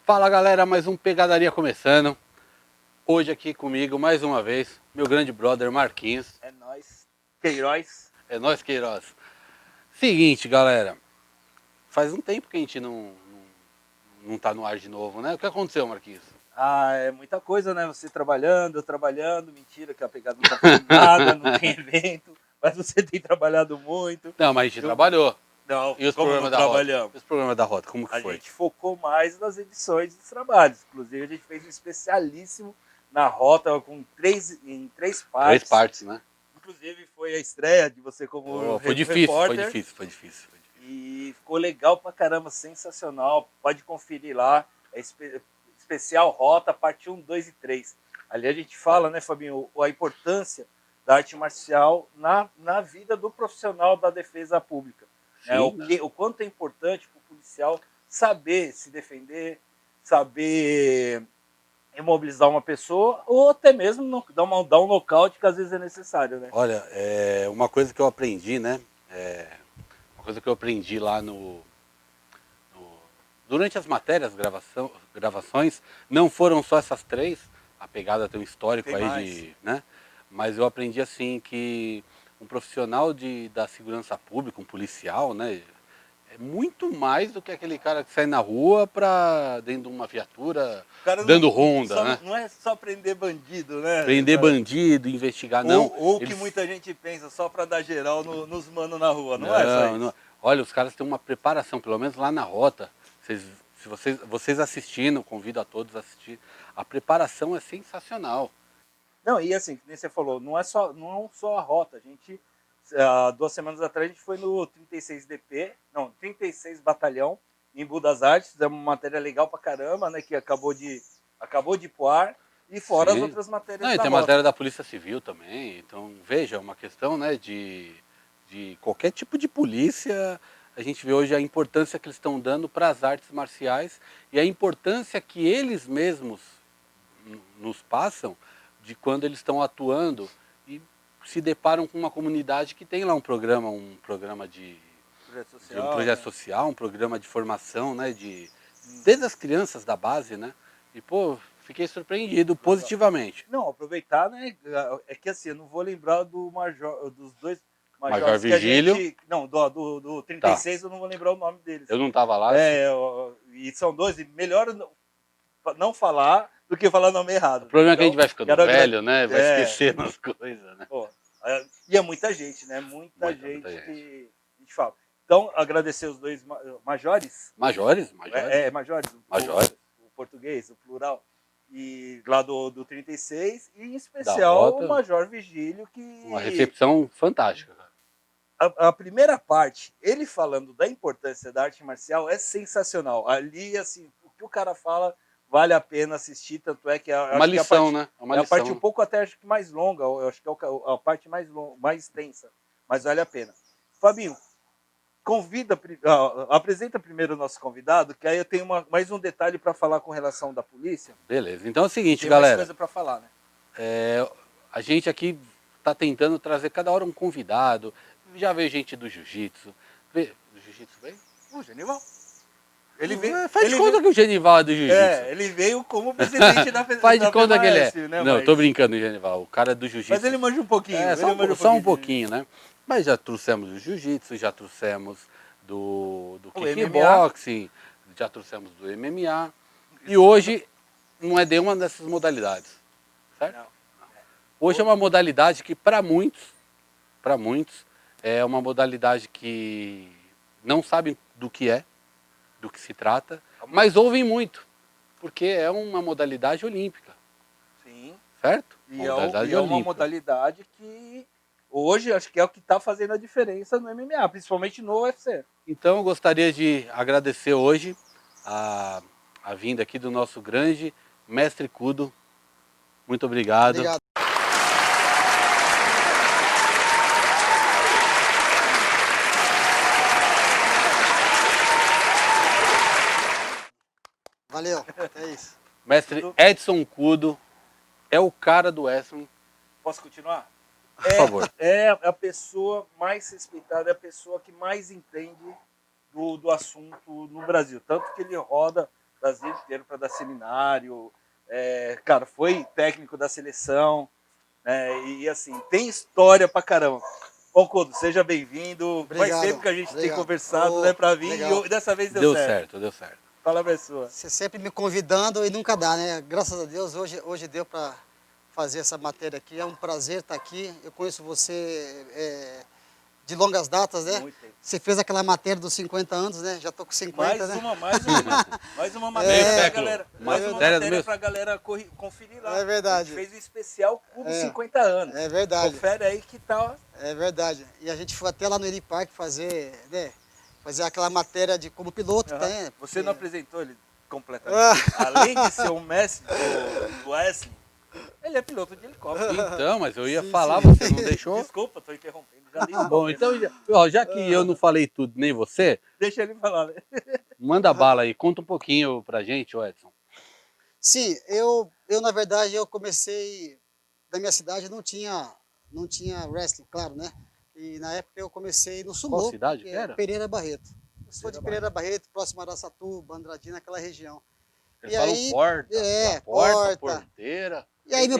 Fala galera, mais um Pegadaria começando. Hoje aqui comigo, mais uma vez, meu grande brother Marquinhos. É nóis. Queiroz. É nóis, Queiroz. Seguinte, galera. Faz um tempo que a gente não tá no ar de novo, né? O que aconteceu, Marquinhos? Ah, é muita coisa, né? Você trabalhando, eu trabalhando. Mentira que a pegada não tá fazendo nada, não tem evento. Mas você tem trabalhado muito. Não, mas a gente trabalhou. Não, E os como não programas da Rota? trabalhamos? E os programas da Rota, como que A foi? gente focou mais nas edições dos trabalhos. Inclusive, a gente fez um especialíssimo na Rota com em três Três partes. partes, né? Inclusive, foi a estreia de você como Foi difícil, repórter. foi difícil. E ficou legal pra caramba, sensacional. Pode conferir lá. É especial Rota, parte 1, 2 e 3. Ali a gente fala, né, Fabinho, a importância da arte marcial na vida do profissional da defesa pública. Sim, O quanto é importante para o policial saber se defender, saber imobilizar uma pessoa ou até mesmo dar um nocaute que às vezes é necessário, né? Olha, uma coisa que eu aprendi, né? Uma coisa que eu aprendi lá durante as matérias, gravações, não foram só essas três, a pegada tem um histórico Tem aí mais. de, né? Mas eu aprendi assim que um profissional da segurança pública, um policial, né? É muito mais do que aquele cara que sai na rua dentro de uma viatura, dando ronda, né? Não é só prender bandido, né? Prender bandido, investigar, não. Ou que muita gente pensa só para dar geral nos manos na rua, não é só isso? Não. Olha, os caras têm uma preparação, pelo menos lá na Rota. Se vocês assistindo, convido a todos a assistir. A preparação é sensacional. Não, e assim, como você falou, não é só a Rota. A gente, 2 semanas atrás, a gente foi no 36DP, não, 36 Batalhão, em Budas Artes. Fizemos uma matéria legal pra caramba, né? Que acabou de ir pro ar. E fora as outras matérias não, e da tem Rota. matéria da Polícia Civil também. Então, veja, é uma questão, né, de qualquer tipo de polícia. A gente vê hoje a importância que eles estão dando para as artes marciais e a importância que eles mesmos nos passam de quando eles estão atuando e se deparam com uma comunidade que tem lá um programa de um projeto social, um programa de formação, né, desde as crianças da base, né? E pô, fiquei surpreendido positivamente. Não, aproveitar, né? É que assim, eu não vou lembrar dos dois Major majores que a Vigílio. gente. Não, do 36 eu não vou lembrar o nome deles. Eu não estava lá. E são dois, e melhor não falar do que falar o nome errado. O problema é que a gente vai ficando velho, né? Vai esquecendo as coisas, né? Pô, e é muita gente, né? Muita gente que a gente fala. Então, agradecer os dois majores. Majores? Majores. Majores. O português, o plural. E lá do 36, e em especial o Major Vigílio, que... Uma recepção fantástica. A primeira parte, ele falando da importância da arte marcial é sensacional. Ali, assim, o que o cara fala vale a pena assistir, tanto é que uma lição, né? É a parte um pouco até acho que mais longa, eu acho que é a parte mais tensa, mas vale a pena. Fabinho, apresenta primeiro o nosso convidado, que aí eu tenho mais um detalhe para falar com relação da polícia. Beleza, então é o seguinte, tem galera. Tem mais coisa para falar, né? A gente aqui está tentando trazer cada hora um convidado. Já veio gente do jiu-jitsu. Do jiu-jitsu veio? O Genival. Ele veio, faz de conta que o Genival é do jiu-jitsu. Ele veio como presidente da Faz de conta que ele é. Né, não, tô brincando, Genival. O cara é do jiu-jitsu. Mas ele manja um pouquinho. Só um pouquinho, né? Mas já trouxemos do jiu-jitsu, já trouxemos do kickboxing, já trouxemos do MMA. E hoje não é de uma dessas modalidades. Certo? Não. Hoje é uma modalidade que para muitos, é uma modalidade que não sabem do que se trata, mas ouvem muito, porque é uma modalidade olímpica. Sim. Certo? É uma modalidade que hoje acho que é o que está fazendo a diferença no MMA, principalmente no UFC. Então eu gostaria de agradecer hoje a vinda aqui do nosso grande mestre Kudo. Muito obrigado. Obrigado. Valeu, é isso. Mestre Edson Kudo é o cara do wrestling. Posso continuar? Por favor. É a pessoa mais respeitada, é a pessoa que mais entende do assunto no Brasil. Tanto que ele roda Brasil inteiro para dar seminário. Cara, foi técnico da seleção. E assim, tem história pra caramba. Bom, Couto, seja bem-vindo. Faz Obrigado. tempo que a gente tem Obrigado. conversado, Ô, né, pra vir, legal. e dessa vez Deu certo, deu certo. Fala, pessoa. Você sempre me convidando e nunca dá, né? Graças a Deus, hoje deu para fazer essa matéria aqui. É um prazer estar aqui. Eu conheço você de longas datas, né? Muito tempo. Você fez aquela matéria dos 50 anos, né? Já tô com 50, né? Mais uma matéria pra século. galera. Matéria Mais do uma meu- matéria pra galera conferir lá. É verdade. A gente fez um especial Clube É. 50 anos. É verdade. Confere aí que tal. É verdade. E a gente foi até lá no Eri Park fazer, né? Fazer aquela matéria de como piloto, Uhum. né? Você não apresentou ele completamente. Ah. Além de ser um mestre do Wesley, ele é piloto de helicóptero. Então, mas eu ia Sim, falar, sim. você não deixou? Desculpa, tô interrompendo. Já dei um Bom, então, ó, já que eu não falei tudo, nem você, Deixa ele falar, né? manda bala aí, conta um pouquinho pra gente, ô Edson. Sim, eu na verdade eu comecei da minha cidade não tinha wrestling, claro, né? E na época eu comecei no sumô. Qual cidade que que é era? Pereira Barreto. Eu sou de Pereira Barreto, próximo a Araçatuba, Andradina, aquela região. Eles E falam aí, porta, é, porta, porta. porteira. E aí meu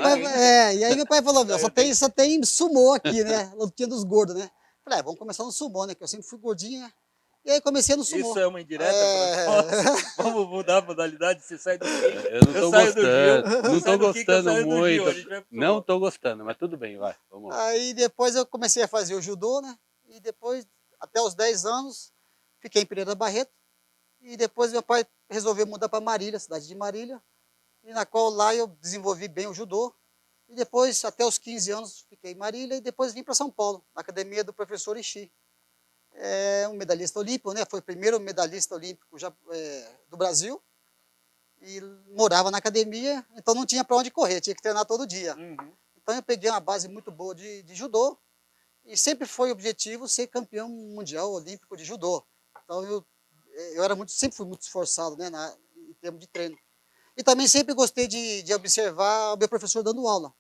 pai, falou, meu, só tem sumô aqui, né? Lutinha dos gordos, né? Falei, vamos começar no sumô, né? Que eu sempre fui gordinho, né? E aí comecei no sumô. Isso é uma indireta pra nós. Vamos mudar a modalidade, você sai do kick. Eu não tô saio do Gil. gostando, Você não sai tô do kick, eu gostando saio do Gil. A muito. gente vai pro Não sumô. tô gostando, mas tudo bem, vai, vamos lá. Aí depois eu comecei a fazer o judô, né? E depois, até os 10 anos, fiquei em Pereira Barreto. E depois meu pai resolveu mudar para Marília, cidade de Marília. E na qual lá eu desenvolvi bem o judô. E depois, até os 15 anos, fiquei em Marília. E depois vim para São Paulo, na academia do professor Ishii. É um medalhista olímpico, né? Foi o primeiro medalhista olímpico do Brasil. E morava na academia, então não tinha para onde correr, tinha que treinar todo dia. Uhum. Então eu peguei uma base muito boa de judô. E sempre foi o objetivo ser campeão mundial olímpico de judô. Então eu sempre fui muito esforçado, né, em termos de treino. E também sempre gostei de observar o meu professor dando aula.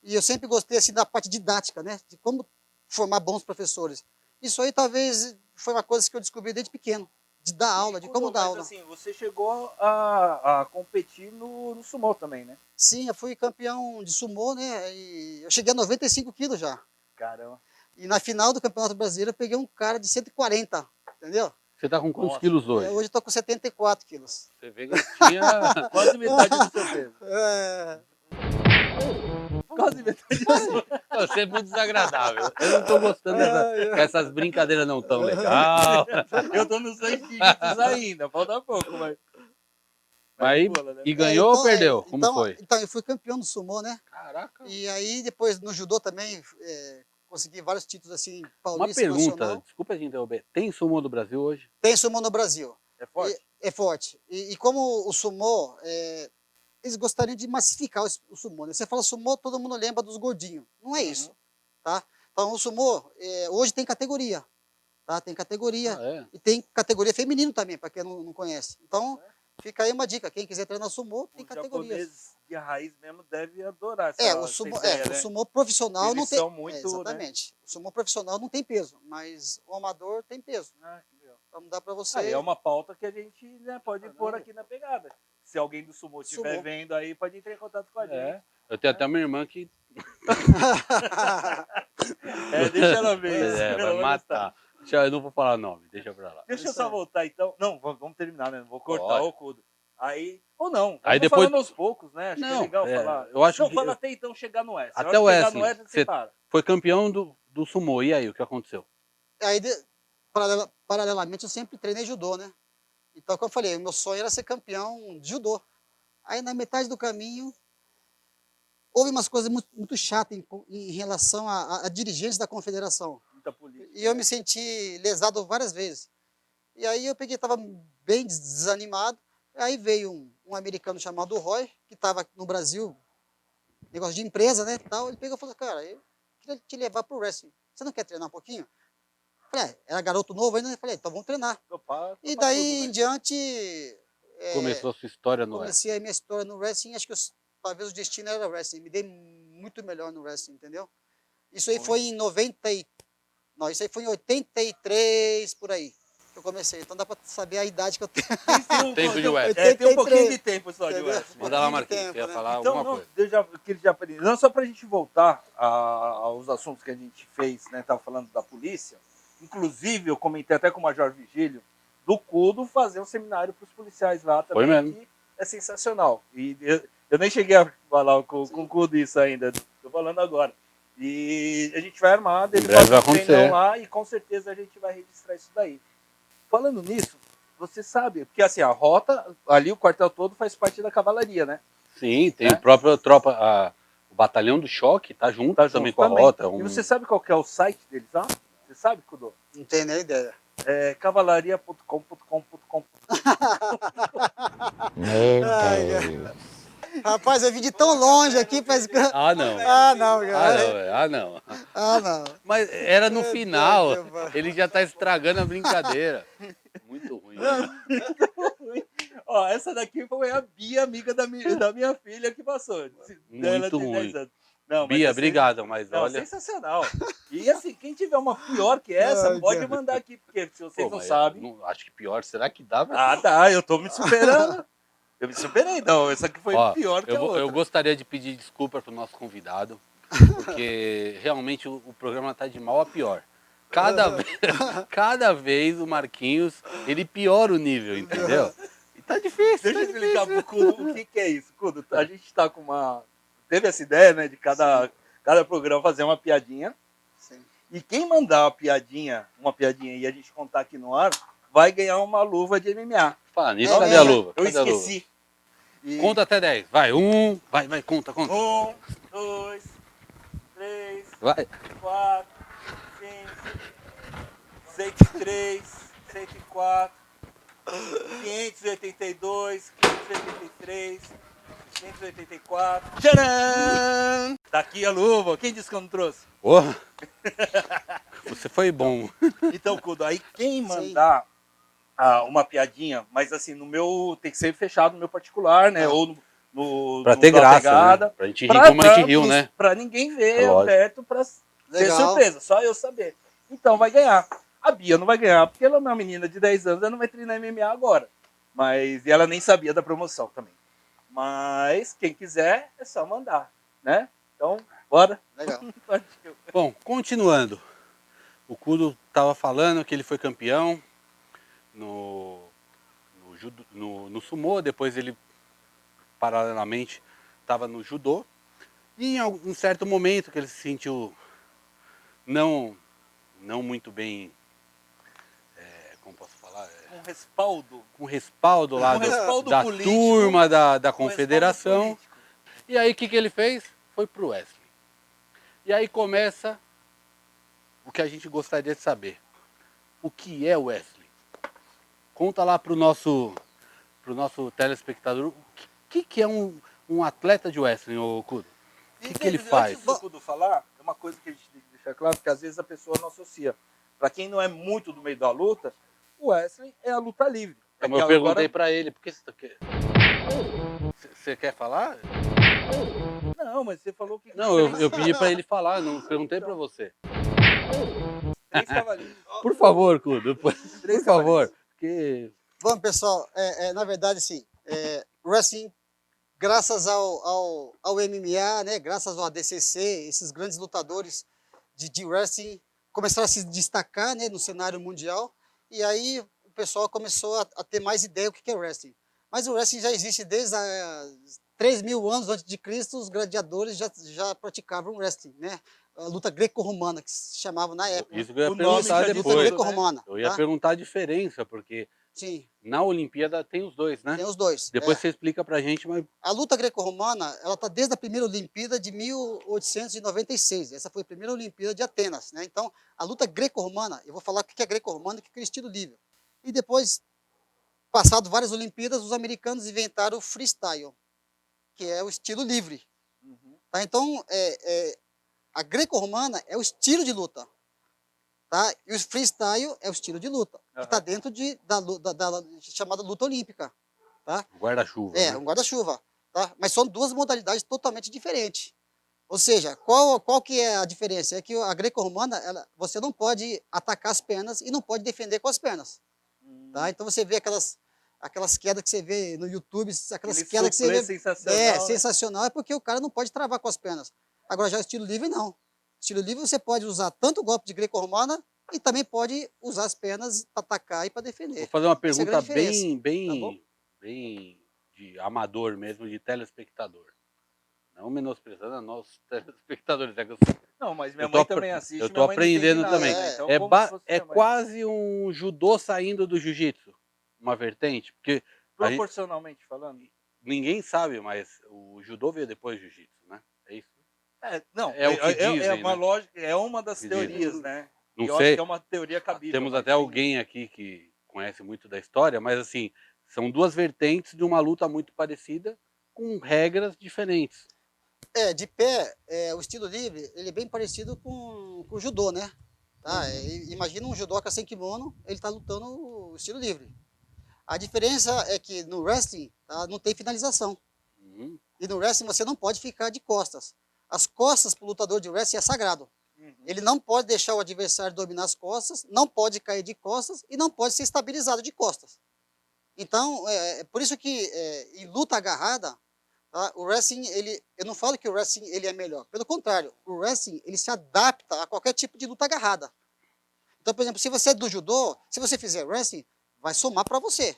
E eu sempre gostei assim da parte didática, né, de como formar bons professores. Isso aí talvez foi uma coisa que eu descobri desde pequeno, de dar aula, de como dar Mas aula. assim, você chegou a competir no sumô também, né? Sim, eu fui campeão de sumô, né, e eu cheguei a 95 quilos já. Caramba. E na final do Campeonato Brasileiro eu peguei um cara de 140, entendeu? Você tá com quantos Nossa. quilos hoje? Hoje eu tô com 74 quilos. Você vê que eu tinha... Quase metade do seu peso. É, Quase metade do seu peso. Você é muito desagradável. Eu não tô gostando dessas brincadeiras não tão legal. Eu tô nos 100 dígitos ainda, falta pouco, mas... Aí, pula, né? e ganhou ou perdeu? Como foi? Então, eu fui campeão do sumô, né? Caraca. E aí depois no judô também consegui vários títulos assim, Uma paulista, pergunta, nacional. desculpa te interromper. Tem sumô do Brasil hoje? Tem sumô no Brasil. É forte? É forte. E como o sumô, eles gostariam de massificar o sumô, né? Você fala sumô, todo mundo lembra dos gordinhos. Não é isso, tá? Então o sumô, hoje tem categoria, tá? Tem categoria. Ah, é? E tem categoria feminino também, para quem não conhece. Então, fica aí uma dica. Quem quiser treinar sumô, tem Os categorias. japoneses de raiz mesmo devem adorar O sumô, ideia, o né? sumô profissional Eles não tem. são muito, exatamente. O sumô profissional não tem peso, mas o amador tem peso. Que legal. Então dá para você. Aí é uma pauta que a gente, né, pode pôr aqui na pegada. Se alguém do sumô estiver Sumô. vendo aí, pode entrar em contato com a gente. É. Eu tenho até uma irmã que Deixa ela ver isso. vai ela matar. Eu não vou falar nome, deixa pra lá. Deixa eu só voltar então. Não, vamos terminar, né? Não vou cortar Pode. o Cudo. Aí, ou não, Aí vamos depois- falando aos poucos, né? Acho que é Não, legal falar. eu acho Não, que- fala até então chegar no S. Até o chegar S, no S, você você- para. Foi campeão do sumô, e aí, o que aconteceu? Aí, paralelamente, eu sempre treinei judô, né? Então, como eu falei, o meu sonho era ser campeão de judô. Aí, na metade do caminho, houve umas coisas muito chatas em relação a dirigentes da confederação. Muita política. E eu me senti lesado várias vezes. E aí eu peguei, estava bem desanimado. Aí veio um americano chamado Roy, que estava no Brasil, negócio de empresa, né, tal. Ele pegou e falou, cara, eu queria te levar pro wrestling. Você não quer treinar um pouquinho? Falei, era garoto novo ainda, né? Falei, então vamos treinar. E daí em diante, Começou a sua história no S. comecei a minha história no wrestling. Acho que talvez o destino era o wrestling. Me dei muito melhor no wrestling, entendeu? Isso aí foi em 90 não, isso aí foi em 83, por aí. que eu comecei. Então dá para saber a idade que eu tenho. Tempo de Wesley. Tem um pouquinho 83, de tempo só de entendeu? Wesley. Manda lá, pouquinho de Marquinhos, tempo, você ia né? falar Então, alguma não, coisa. aquele japonês. Não, só pra gente voltar aos assuntos que a gente fez, né? Tava falando da polícia. Inclusive, eu comentei até com o Major Vigílio, do CUDO fazer um seminário para os policiais lá também, Foi mesmo. que é sensacional. E eu nem cheguei a falar com o CUDO isso ainda, tô falando agora. E a gente vai armar, ele breve vai faz um treinão acontecer. lá e com certeza a gente vai registrar isso daí. Falando nisso, você sabe, porque assim, a rota, ali o quartel todo faz parte da cavalaria, né? Sim, tem É? a própria tropa, o batalhão do choque tá junto Tá também junto com a também. rota. E você sabe qual que é o site deles lá? Você sabe, Kudo? Não tenho nem ideia. É cavalaria.com.com.com. Ai, cara. Rapaz, eu vim de tão longe aqui para... Ah, não. Ah, não, Ah, cara. não, ah, não. Ah, não. Mas era no Meu final, Deus, mano. ele já tá estragando a brincadeira. Muito ruim. Ó, essa daqui foi a Bia, amiga da minha filha que passou. Ela Muito tem 10 ruim. anos. Não, Bia, é obrigado, mas não, olha... sensacional. E assim, quem tiver uma pior que essa, Ai, pode cara. mandar aqui, porque se vocês Pô, não mas sabem. acho que pior, será que dá? Ah, tá, eu tô me superando. Eu me superei, não. Essa aqui foi Ó, pior que a eu outra. gostaria de pedir desculpa pro nosso convidado, porque realmente o programa tá de mal a pior. Cada vez o Marquinhos, ele piora o nível, entendeu? E tá difícil, Deixa tá eu explicar difícil. pro Kudo o que é isso. Kudo, a gente tá com uma... Teve essa ideia, né, de cada programa fazer uma piadinha. Sim. E quem mandar uma piadinha e a gente contar aqui no ar, vai ganhar uma luva de MMA. Fala nisso, É cadê a mesmo? luva? Eu Cadê a luva? esqueci. E... Conta até 10. Vai, vai, conta. 1, 2, 3, Vai. 4, 5, 103, 104, 582, 583, 584. Tcharam! Tá aqui a luva. Quem disse que eu não trouxe? Porra. Você foi bom. Então, Kudo, aí quem mandar uma piadinha, mas assim, no meu. Tem que ser fechado no meu particular, né? Ou Pra no ter da graça, pegada, né? Pra gente rir como a gente riu, né? Pra ninguém ver É lógico. aberto, pra ser Legal. surpresa, só eu saber. Então vai ganhar. A Bia não vai ganhar, porque ela é uma menina de 10 anos, ela não vai treinar MMA agora. Mas e ela nem sabia da promoção também. Mas quem quiser é só mandar, né? Então, bora. Legal. Partiu. Bom, continuando. O Kudo estava falando que ele foi campeão no sumô, depois ele paralelamente estava no judô. E em um certo momento que ele se sentiu não muito bem, como posso falar, Um respaldo. com respaldo lá Um respaldo da político, turma da um confederação. respaldo político. E aí o que ele fez? Foi pro Wesley. E aí começa o que a gente gostaria de saber. O que é o Wesley? Conta lá pro nosso telespectador o que é um atleta de Wesley, ô Kudo? O que ele faz? Antes do Kudo falar, é uma coisa que a gente tem que deixar claro, porque às vezes a pessoa não associa. Para quem não é muito do meio da luta, o Wesley é a luta livre. É Então, eu que perguntei agora... pra ele, por que você quer? Você quer falar? Não, mas você falou que... Não, eu pedi pra ele falar, não perguntei pra você. 3 cavalinhos. Por favor, Kudo, por Três favor. Porque Bom, pessoal, na verdade, assim, o wrestling, graças ao MMA, né, graças ao ADCC, esses grandes lutadores de wrestling começaram a se destacar, né, no cenário mundial, e aí o pessoal começou a ter mais ideia do que é wrestling. Mas o wrestling já existe desde 3.000 anos antes de Cristo, os gladiadores já praticavam wrestling, né? A luta greco-romana, que se chamava na época. isso que eu ia O nome perguntar já diz Luta depois. tudo, greco-romana. Eu ia Tá? perguntar a diferença, porque Sim, na Olimpíada tem os dois, né? tem os dois. Depois É. você explica pra gente, mas A luta greco-romana, ela está desde a primeira Olimpíada de 1896. Essa foi a primeira Olimpíada de Atenas, né? Então, a luta greco-romana, eu vou falar o que é greco-romana e o que é estilo livre. E depois, passado várias Olimpíadas, os americanos inventaram o freestyle, que é o estilo livre. Uhum. Tá? Então, a greco-romana é o estilo de luta. Tá? E o freestyle é o estilo de luta, que está dentro da chamada luta olímpica. Tá? guarda-chuva. É, né? um guarda-chuva. Tá? Mas são duas modalidades totalmente diferentes. Ou seja, qual que é a diferença? É que a greco-romana, você não pode atacar as pernas e não pode defender com as pernas. Tá? Então você vê aquelas quedas que você vê no YouTube, aquelas Aquele quedas que você soufflé vê. sensacional, É, né? sensacional, é porque o cara não pode travar com as pernas. Agora já o estilo livre, não. Estilo livre você pode usar tanto o golpe de greco-romana e também pode usar as pernas para atacar e para Vou defender. fazer uma Essa é a pergunta grande diferença. Tá bom? bem de amador mesmo, de telespectador. Não menosprezando a nossos telespectadores. É que Não, mas minha eu tô, mãe também assiste, eu tô minha mãe não entende aprendendo nada, também. né? Então, É, como se fosse é minha mãe. quase um judô saindo do jiu-jitsu, uma vertente, porque Proporcionalmente falando. ninguém sabe, mas o judô veio depois do jiu-jitsu, né? É isso? Não, É o que é dizem, uma né? lógica, é uma O das que dizem. teorias, né? Não E eu acho sei, que é uma teoria cabível. temos mas até tem- alguém aqui que conhece muito da história, mas assim, são duas vertentes de uma luta muito parecida, com regras diferentes. De pé, o estilo livre, ele é bem parecido com o judô, né? Tá? Imagina um judoca sem kimono, ele está lutando o estilo livre. A diferença é que no wrestling, tá, não tem finalização. Uhum. E no wrestling você não pode ficar de costas. As costas para o lutador de wrestling é sagrado. Ele não pode deixar o adversário dominar as costas, não pode cair de costas e não pode ser estabilizado de costas. Então, por isso que em luta agarrada, tá, o wrestling, eu não falo que o wrestling ele é melhor. Pelo contrário, o wrestling ele se adapta a qualquer tipo de luta agarrada. Então, por exemplo, se você é do judô, se você fizer wrestling, vai somar para você.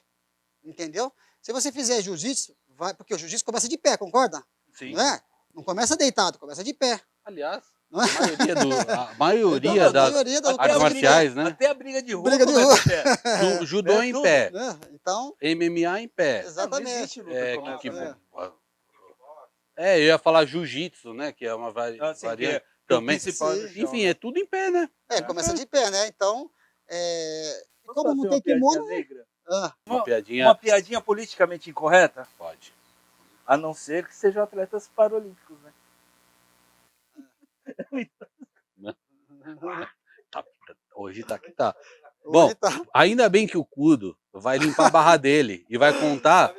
Entendeu? Se você fizer jiu-jitsu, vai, porque o jiu-jitsu começa de pé, concorda? Sim. Não é? Não começa deitado, começa de pé. Aliás, Não é? a maioria Então, a das maioria da Até artes a briga- marciais, né? Até a briga de rua Briga de começa rua. em pé. Judô Né? em Tudo. pé, Né? Então, MMA em pé. Não existe exatamente. luta que começa, Que, né? eu ia falar jiu-jitsu, né? Que é uma Assim, variante que o também. principal é no Sim. chão, Enfim, né? é tudo em pé, né? Começa de pé, né? Então, Posso como não fazer tem uma piadinha kimono, negra? Uma piadinha. Uma piadinha politicamente incorreta? Pode. A não ser que sejam atletas paralímpicos, né? Hoje tá que tá. hoje Bom, tá. ainda bem que o Kudo vai limpar a barra dele e vai contar.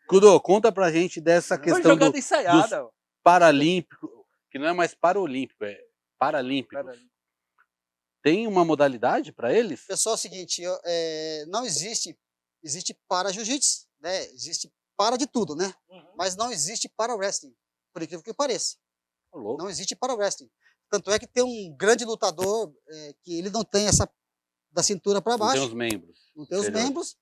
Kudo, conta pra gente dessa Foi questão jogada dos ensaiada. paralímpicos, que não é mais paralímpico, é paralímpicos. Tem uma modalidade para eles? Pessoal, é o seguinte, não existe para jiu-jitsu, né? Existe para de tudo, né? Mas não existe para wrestling, por incrível que pareça. Ô, louco. Não existe para wrestling. Tanto é que tem um grande lutador que ele não tem essa da cintura para Não tem baixo, os membros. não tem os inferiores. membros,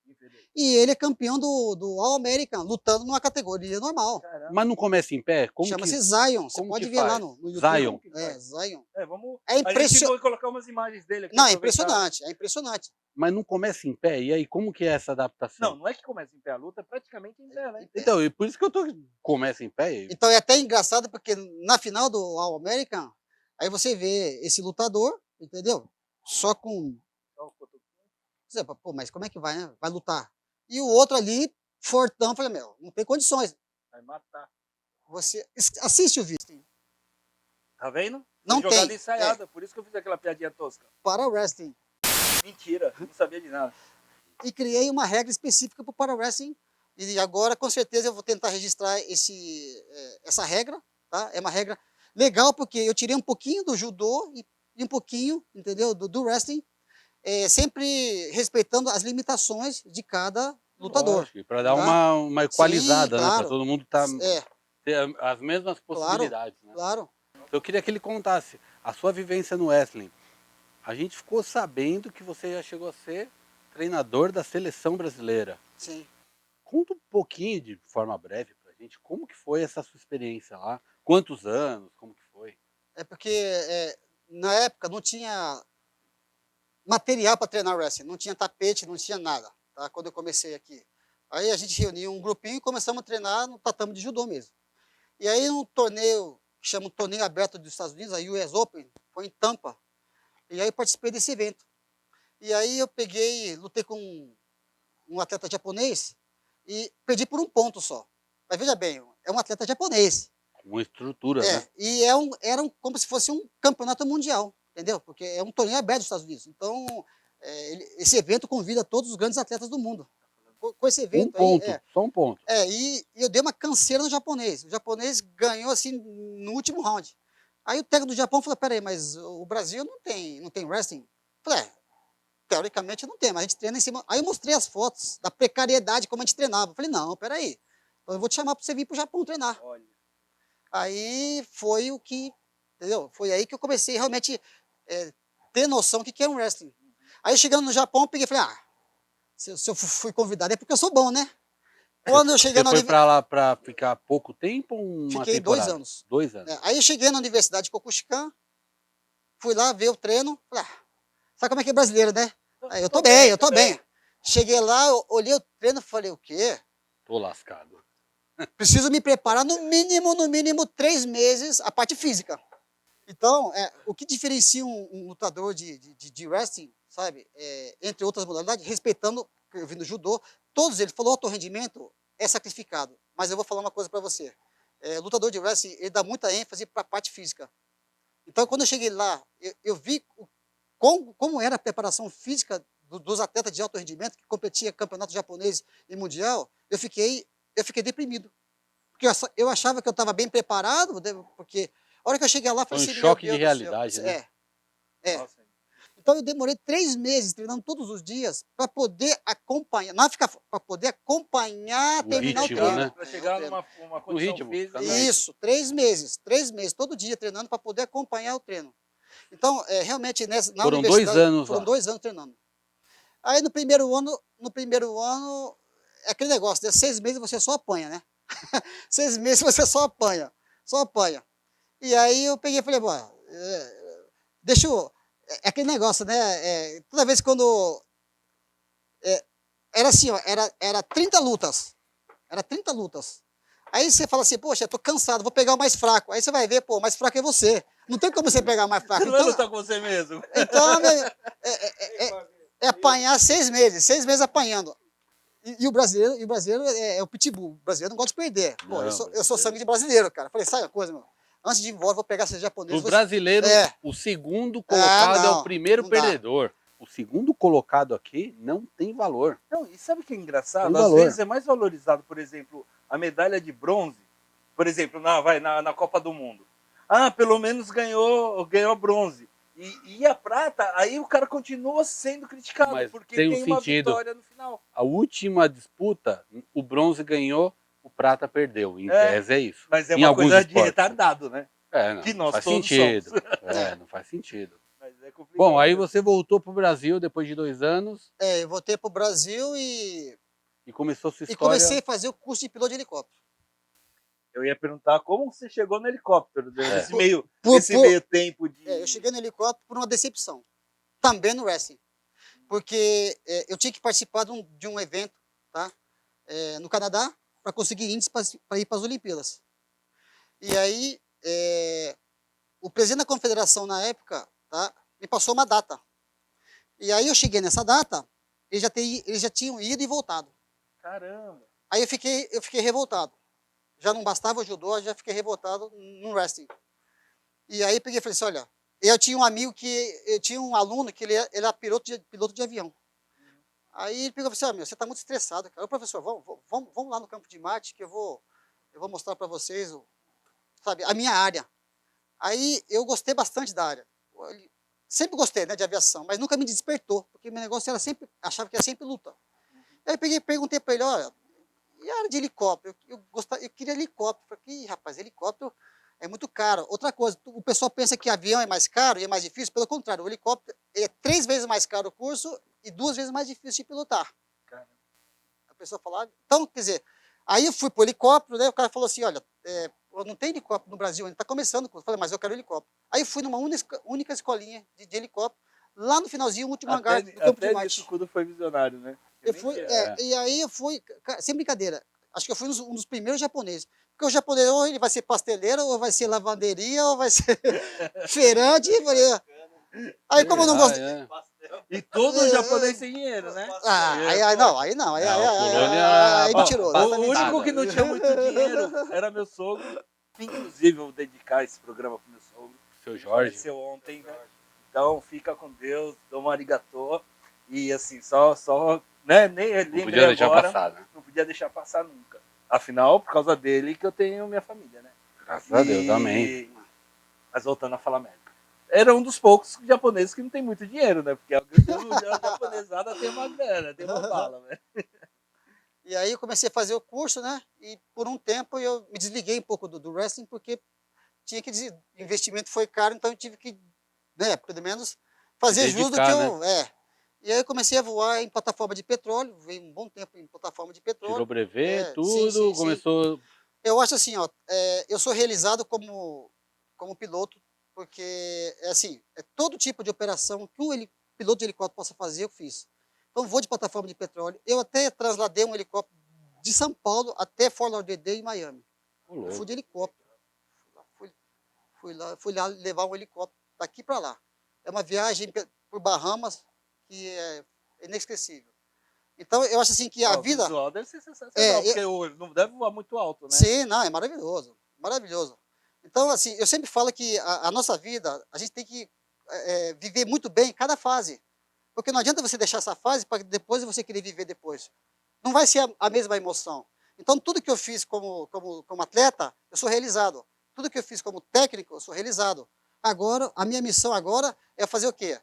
e ele é campeão do All American, lutando numa categoria normal. Caramba. Mas não começa em pé? Como Chama-se que... Zion, você como pode que ver lá faz? no YouTube. Zion. Zion. Vamos... É A gente impressionante. vai colocar umas imagens dele aqui. Não, é aproveitar. impressionante, é impressionante. Mas não começa em pé? E aí, como que é essa adaptação? Não é que começa em pé, a luta é praticamente em pé, né? Então, e por isso que eu tô... Começa em pé? Então é até engraçado porque na final do All American, aí você vê esse lutador, entendeu? Só com... Você fala, pô, mas como é que vai, né? Vai lutar. E o outro ali, fortão, falei, meu, não tem condições. Vai matar. Você assiste o vídeo. Tá vendo? Não Foi jogada tem. ensaiada, por isso que eu fiz aquela piadinha tosca. Para o wrestling. Mentira, não sabia de nada. E criei uma regra específica para o para wrestling. E agora, com certeza, eu vou tentar registrar essa regra. Tá? É uma regra legal, porque eu tirei um pouquinho do judô e um pouquinho, entendeu, do wrestling, sempre respeitando as limitações de cada lutador. Para dar tá? uma equalizada, Sim, né? claro. Para todo mundo ter as mesmas possibilidades. Né? Claro. Eu queria que ele contasse a sua vivência no wrestling. A gente ficou sabendo que você já chegou a ser treinador da seleção brasileira. Sim. Conta um pouquinho, de forma breve, pra gente, como que foi essa sua experiência lá? Quantos anos? Como que foi? É porque na época não tinha material para treinar wrestling, não tinha tapete, não tinha nada, tá? Quando eu comecei aqui. Aí a gente reuniu um grupinho e começamos a treinar no tatame de judô mesmo. E aí um torneio, que chama um torneio aberto dos Estados Unidos, a US Open, foi em Tampa. E aí eu participei desse evento. E aí eu lutei com um atleta japonês e perdi por um ponto só. Mas veja bem, é um atleta japonês. Uma estrutura, né? E era como se fosse um campeonato mundial, entendeu? Porque é um torneio aberto dos Estados Unidos. Então, esse evento convida todos os grandes atletas do mundo. Com esse evento só um ponto. E eu dei uma canseira no japonês. O japonês ganhou assim no último round. Aí o técnico do Japão falou, peraí, mas o Brasil não tem wrestling? Eu falei, teoricamente não tem, mas a gente treina em cima. Aí eu mostrei as fotos da precariedade, como a gente treinava. Eu falei, não, peraí, então eu vou te chamar para você vir para o Japão treinar. Olha. Aí foi o que, entendeu? Foi aí que eu comecei realmente ter noção do que é um wrestling. Aí chegando no Japão, eu peguei e falei, se eu fui convidado é porque eu sou bom, né? Quando eu cheguei Você na foi universidade, para lá para ficar pouco tempo ou uma fiquei 2 temporada? anos. 2 anos. Aí eu cheguei na Universidade de Kokushikan, fui lá ver o treino, falei, sabe como é que é brasileiro, né? Aí, eu tô bem. Cheguei lá, eu olhei o treino e falei, o quê? Tô lascado. Preciso me preparar no mínimo 3 meses a parte física. Então, o que diferencia um lutador de wrestling, sabe, entre outras modalidades, respeitando, eu vi no judô, todos eles, falou alto rendimento, é sacrificado. Mas eu vou falar uma coisa para você. Lutador de wrestling, ele dá muita ênfase para a parte física. Então, quando eu cheguei lá, eu vi como era a preparação física dos atletas de alto rendimento que competiam campeonato japonês e mundial, eu fiquei deprimido. Porque eu achava que eu estava bem preparado, porque a hora que eu cheguei lá, eu Foi falei um assim, meu choque de Deus do céu. realidade, né? Nossa. Então eu demorei 3 meses treinando todos os dias para poder acompanhar, não ficar para poder acompanhar, O terminar ritmo, o treino. né? Para chegar treino. numa condição ritmo, física. tá no ritmo. Isso, 3 meses, todo dia treinando para poder acompanhar o treino. Então, realmente, na Foram 2 universidade, anos foram lá. 2 anos treinando. Aí no primeiro ano, é aquele negócio, né? 6 meses você só apanha, né? 6 meses você só apanha. E aí eu peguei e falei, bom, deixa eu... É aquele negócio, né? Toda vez quando... era assim, ó, era 30 lutas. Era 30 lutas. Aí você fala assim, poxa, eu tô cansado, vou pegar o mais fraco. Aí você vai ver, pô, o mais fraco é você. Não tem como você pegar o mais fraco. Você não vai lutar com você mesmo. Então é apanhar 6 meses, 6 meses apanhando. E o brasileiro é o pitbull. O brasileiro não gosta de perder. Pô, Não, eu sou brasileiro. sangue de brasileiro, cara. Falei, sabe uma coisa, meu? Antes de ir embora, vou pegar esses japoneses. Pro brasileiro, É. o segundo colocado é o Não, primeiro não dá. perdedor. O segundo colocado aqui não tem valor. Não, e sabe o que é engraçado? Tem Às valor. vezes é mais valorizado, por exemplo, a medalha de bronze, por exemplo, na Copa do Mundo. Pelo menos ganhou bronze. E a prata, aí o cara continua sendo criticado, Mas porque tem um tem uma sentido. vitória no final. A última disputa, o bronze ganhou, o prata perdeu. Em É, tese é isso. Mas é Em uma alguns coisa de esportes. retardado, né? Não, Que não nós faz todos sentido. somos. Não faz sentido. Mas é complicado. Bom, aí você voltou pro Brasil depois de 2 anos Eu voltei pro Brasil e começou sua história. comecei a fazer o curso de piloto de helicóptero. Eu ia perguntar como você chegou no helicóptero, nesse meio tempo de... Eu cheguei no helicóptero por uma decepção. Também no wrestling. Porque eu tinha que participar de um evento, tá? No Canadá, para conseguir índice para ir para as Olimpíadas. E aí, o presidente da confederação na época, tá, me passou uma data. E aí eu cheguei nessa data, eles já tinham ido e voltado. Caramba! Aí eu fiquei revoltado. Já não bastava o judô, eu já fiquei revoltado no wrestling. E aí peguei e falei assim, olha, eu tinha um amigo eu tinha um aluno que ele era piloto de avião. Aí ele pegou e falou assim, você está muito estressado, cara. Ô, professor, vamos lá no campo de Marte que eu vou mostrar para vocês, sabe, a minha área. Aí eu gostei bastante da área. Sempre gostei, né, de aviação, mas nunca me despertou, porque meu negócio era sempre, achava que era sempre luta. Aí eu peguei e perguntei para ele, olha, e a área de helicóptero? Eu queria helicóptero. Eu falei, rapaz, helicóptero é muito caro. Outra coisa, o pessoal pensa que avião é mais caro e é mais difícil, pelo contrário, o helicóptero é 3 vezes mais caro o curso e 2 vezes mais difícil de pilotar. Caramba. A pessoa falava, então, quer dizer, aí eu fui para o helicóptero, né, o cara falou assim, olha, não tem helicóptero no Brasil, ainda está começando o curso. Eu falei, mas eu quero helicóptero. Aí eu fui numa única escolinha de helicóptero, lá no finalzinho, o último hangar do campo de Marte. Até Kudo foi visionário, né? Eu fui, e aí eu fui, sem brincadeira, acho que eu fui um dos primeiros japoneses. Porque o japonês, ou ele vai ser pasteleiro, ou vai ser lavanderia, ou vai ser feirante. Aí como eu não gostei... E todo japonês tem dinheiro, né? Aí não. Aí me tirou. O único que não tinha muito dinheiro era meu sogro. Inclusive, eu vou dedicar esse programa pro meu sogro. Seu Jorge. Faleceu ontem, né? Então, fica com Deus, domo arigatô. E assim, só né? Nem Não podia deixar agora, passar, né? não podia deixar passar nunca. Afinal, por causa dele que eu tenho minha família, né? Graças a Deus, amém. Mas voltando a falar merda. era um dos poucos japoneses que não tem muito dinheiro, né? Porque a japonesada tem uma grana, tem uma bala, né? E aí eu comecei a fazer o curso, né? E por um tempo eu me desliguei um pouco do wrestling, porque tinha que dizer, o investimento foi caro, então eu tive que, né, pelo menos fazer jus do que dedicar, né? eu... E aí eu comecei a voar em plataforma de petróleo, veio um bom tempo em plataforma de Tirou petróleo. brevet, Sim, tudo, sim, sim. começou... Eu acho assim, ó, eu sou realizado como piloto, porque assim, todo tipo de operação que piloto de helicóptero possa fazer, eu fiz. Então, vou de plataforma de petróleo. Eu até trasladei um helicóptero de São Paulo até Fort Lauderdale, em Miami. Ô, Eu fui louco. de helicóptero. Fui lá levar um helicóptero daqui para lá. É uma viagem por Bahamas que é inesquecível. Então, eu acho assim que a O vida... visual deve ser sensacional, É, porque não deve voar muito alto, né? Sim, não, é maravilhoso, maravilhoso. Então, assim, eu sempre falo que a nossa vida, a gente tem que viver muito bem cada fase. Porque não adianta você deixar essa fase para depois você querer viver depois. Não vai ser a mesma emoção. Então, tudo que eu fiz como atleta, eu sou realizado. Tudo que eu fiz como técnico, eu sou realizado. Agora, a minha missão agora é fazer o quê?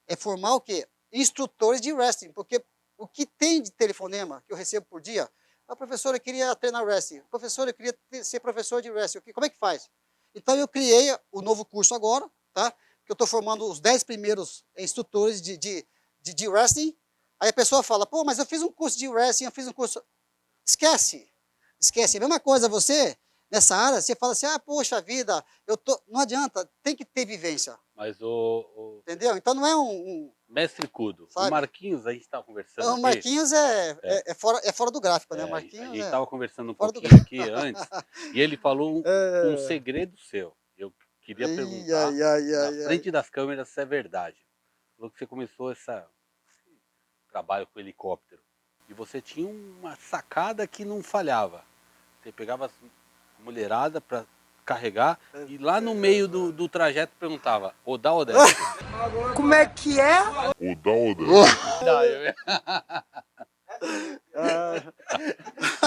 É formar o quê? Instrutores de wrestling, porque o que tem de telefonema que eu recebo por dia, professor, eu queria treinar wrestling, professor, eu queria ser professor de wrestling, como é que faz? Então eu criei o novo curso agora, tá? Que eu estou formando os 10 primeiros instrutores de wrestling. Aí a pessoa fala, pô, mas eu fiz um curso de wrestling, eu fiz um curso... Esquece, esquece. A mesma coisa você, nessa área, você fala assim, poxa vida, não adianta, tem que ter vivência. Mas o Entendeu? Então não é mestre Cudo, o sabe? Marquinhos, a gente estava conversando O aqui, Marquinhos é fora do gráfico, né? O a Marquinhos gente é estava conversando um fora do pouquinho gráfico. aqui antes, e ele falou um segredo seu. Eu queria Ai, perguntar, ai, ai, na ai, ai. frente das câmeras, se é verdade. Falou que você começou esse trabalho com helicóptero, e você tinha uma sacada que não falhava. Você pegava as mulherada para carregar, e lá no meio do trajeto perguntava, ou dá ou desce? Como é que é? Verdade,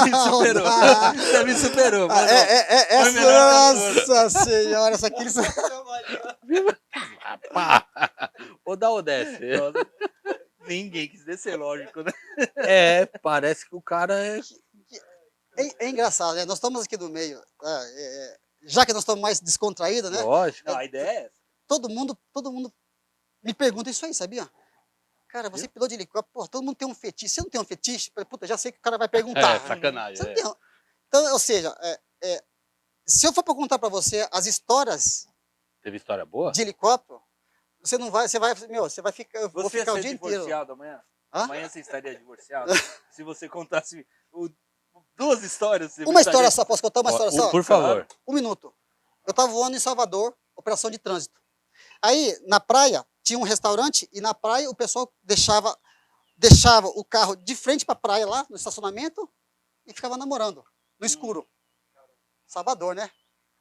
Me superou. Você me superou, mano. Foi Essa, melhor que as nossa senhora, essa aqui... Pá! Ou dá ou desce? Nossa, ninguém quis descer, lógico, né? Parece que o cara é... É engraçado, né? Nós estamos aqui no meio, já que nós estamos mais descontraídos, né? Lógico. Não, a ideia é essa. Todo mundo me pergunta isso aí, sabia? Cara, você é piloto de helicóptero, pô, todo mundo tem um fetiche. Você não tem um fetiche? Puta, já sei que o cara vai perguntar. Sacanagem. Você não tem Então, ou seja, se eu for perguntar para você as histórias Teve história boa? de helicóptero, você não vai, você vai ficar, eu vou Você ia ficar o ser dia inteiro. divorciado amanhã? Hã? Amanhã você estaria divorciado? Se você contasse duas histórias... Você Uma estaria- história só, posso contar uma história só? Por favor. Um minuto. Eu estava voando em Salvador, operação de trânsito. Aí, na praia, tinha um restaurante e na praia o pessoal deixava o carro de frente para a praia lá, no estacionamento, e ficava namorando, no escuro. Salvador, né?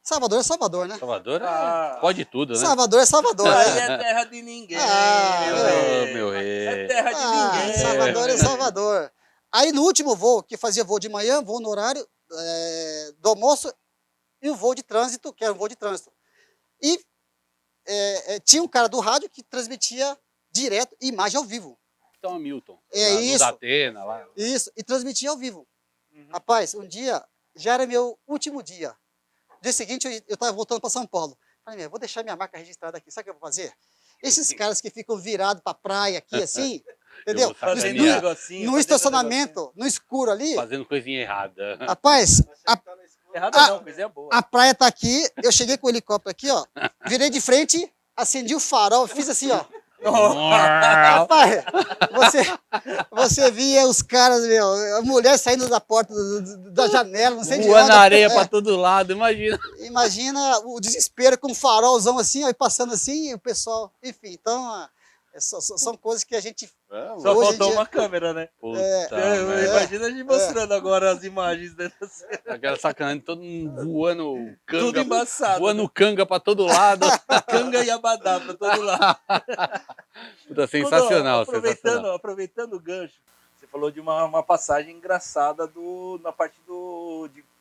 Salvador é Salvador, né? Salvador Ah. pode tudo, né? Salvador é Salvador, Aí né? é terra de ninguém, Ô, meu É rei. terra de ninguém. Salvador é Salvador. Aí no último voo, que fazia voo de manhã, voo no horário do almoço, e um voo de trânsito, que era um voo de trânsito. E tinha um cara do rádio que transmitia direto, imagem ao vivo. Então, Hamilton. É No isso. Datena, lá. Isso, e transmitia ao vivo. Uhum. Rapaz, um dia, já era meu último dia. No dia seguinte, eu estava voltando para São Paulo. Falei, vou deixar minha marca registrada aqui. Sabe o que eu vou fazer? Esses caras que ficam virados para a praia aqui, assim, entendeu? Eu vou Fazendo sacanear. um negocinho. No fazendo estacionamento, no escuro ali. Fazendo coisinha errada. Rapaz, Errado não, coisinha boa. a praia tá aqui, eu cheguei com o helicóptero aqui, ó. Virei de frente, acendi o farol, fiz assim, ó. Rapaz, você via os caras, a mulher saindo da porta da janela, não sei de Voando onde. na areia pra todo lado, imagina. Imagina o desespero com um farolzão assim, ó, e passando assim, e o pessoal, enfim, então, são coisas que a gente... Só hoje em faltou dia- uma câmera, né? Puta É, merda. imagina a gente mostrando agora as imagens dessa cena. Aquela sacanagem, todo mundo voando canga. Tudo embaçado. Voando Né? canga pra todo lado. Canga e abadá pra todo lado. Puta, sensacional, sensacional. Aproveitando o gancho, você falou de uma passagem engraçada na parte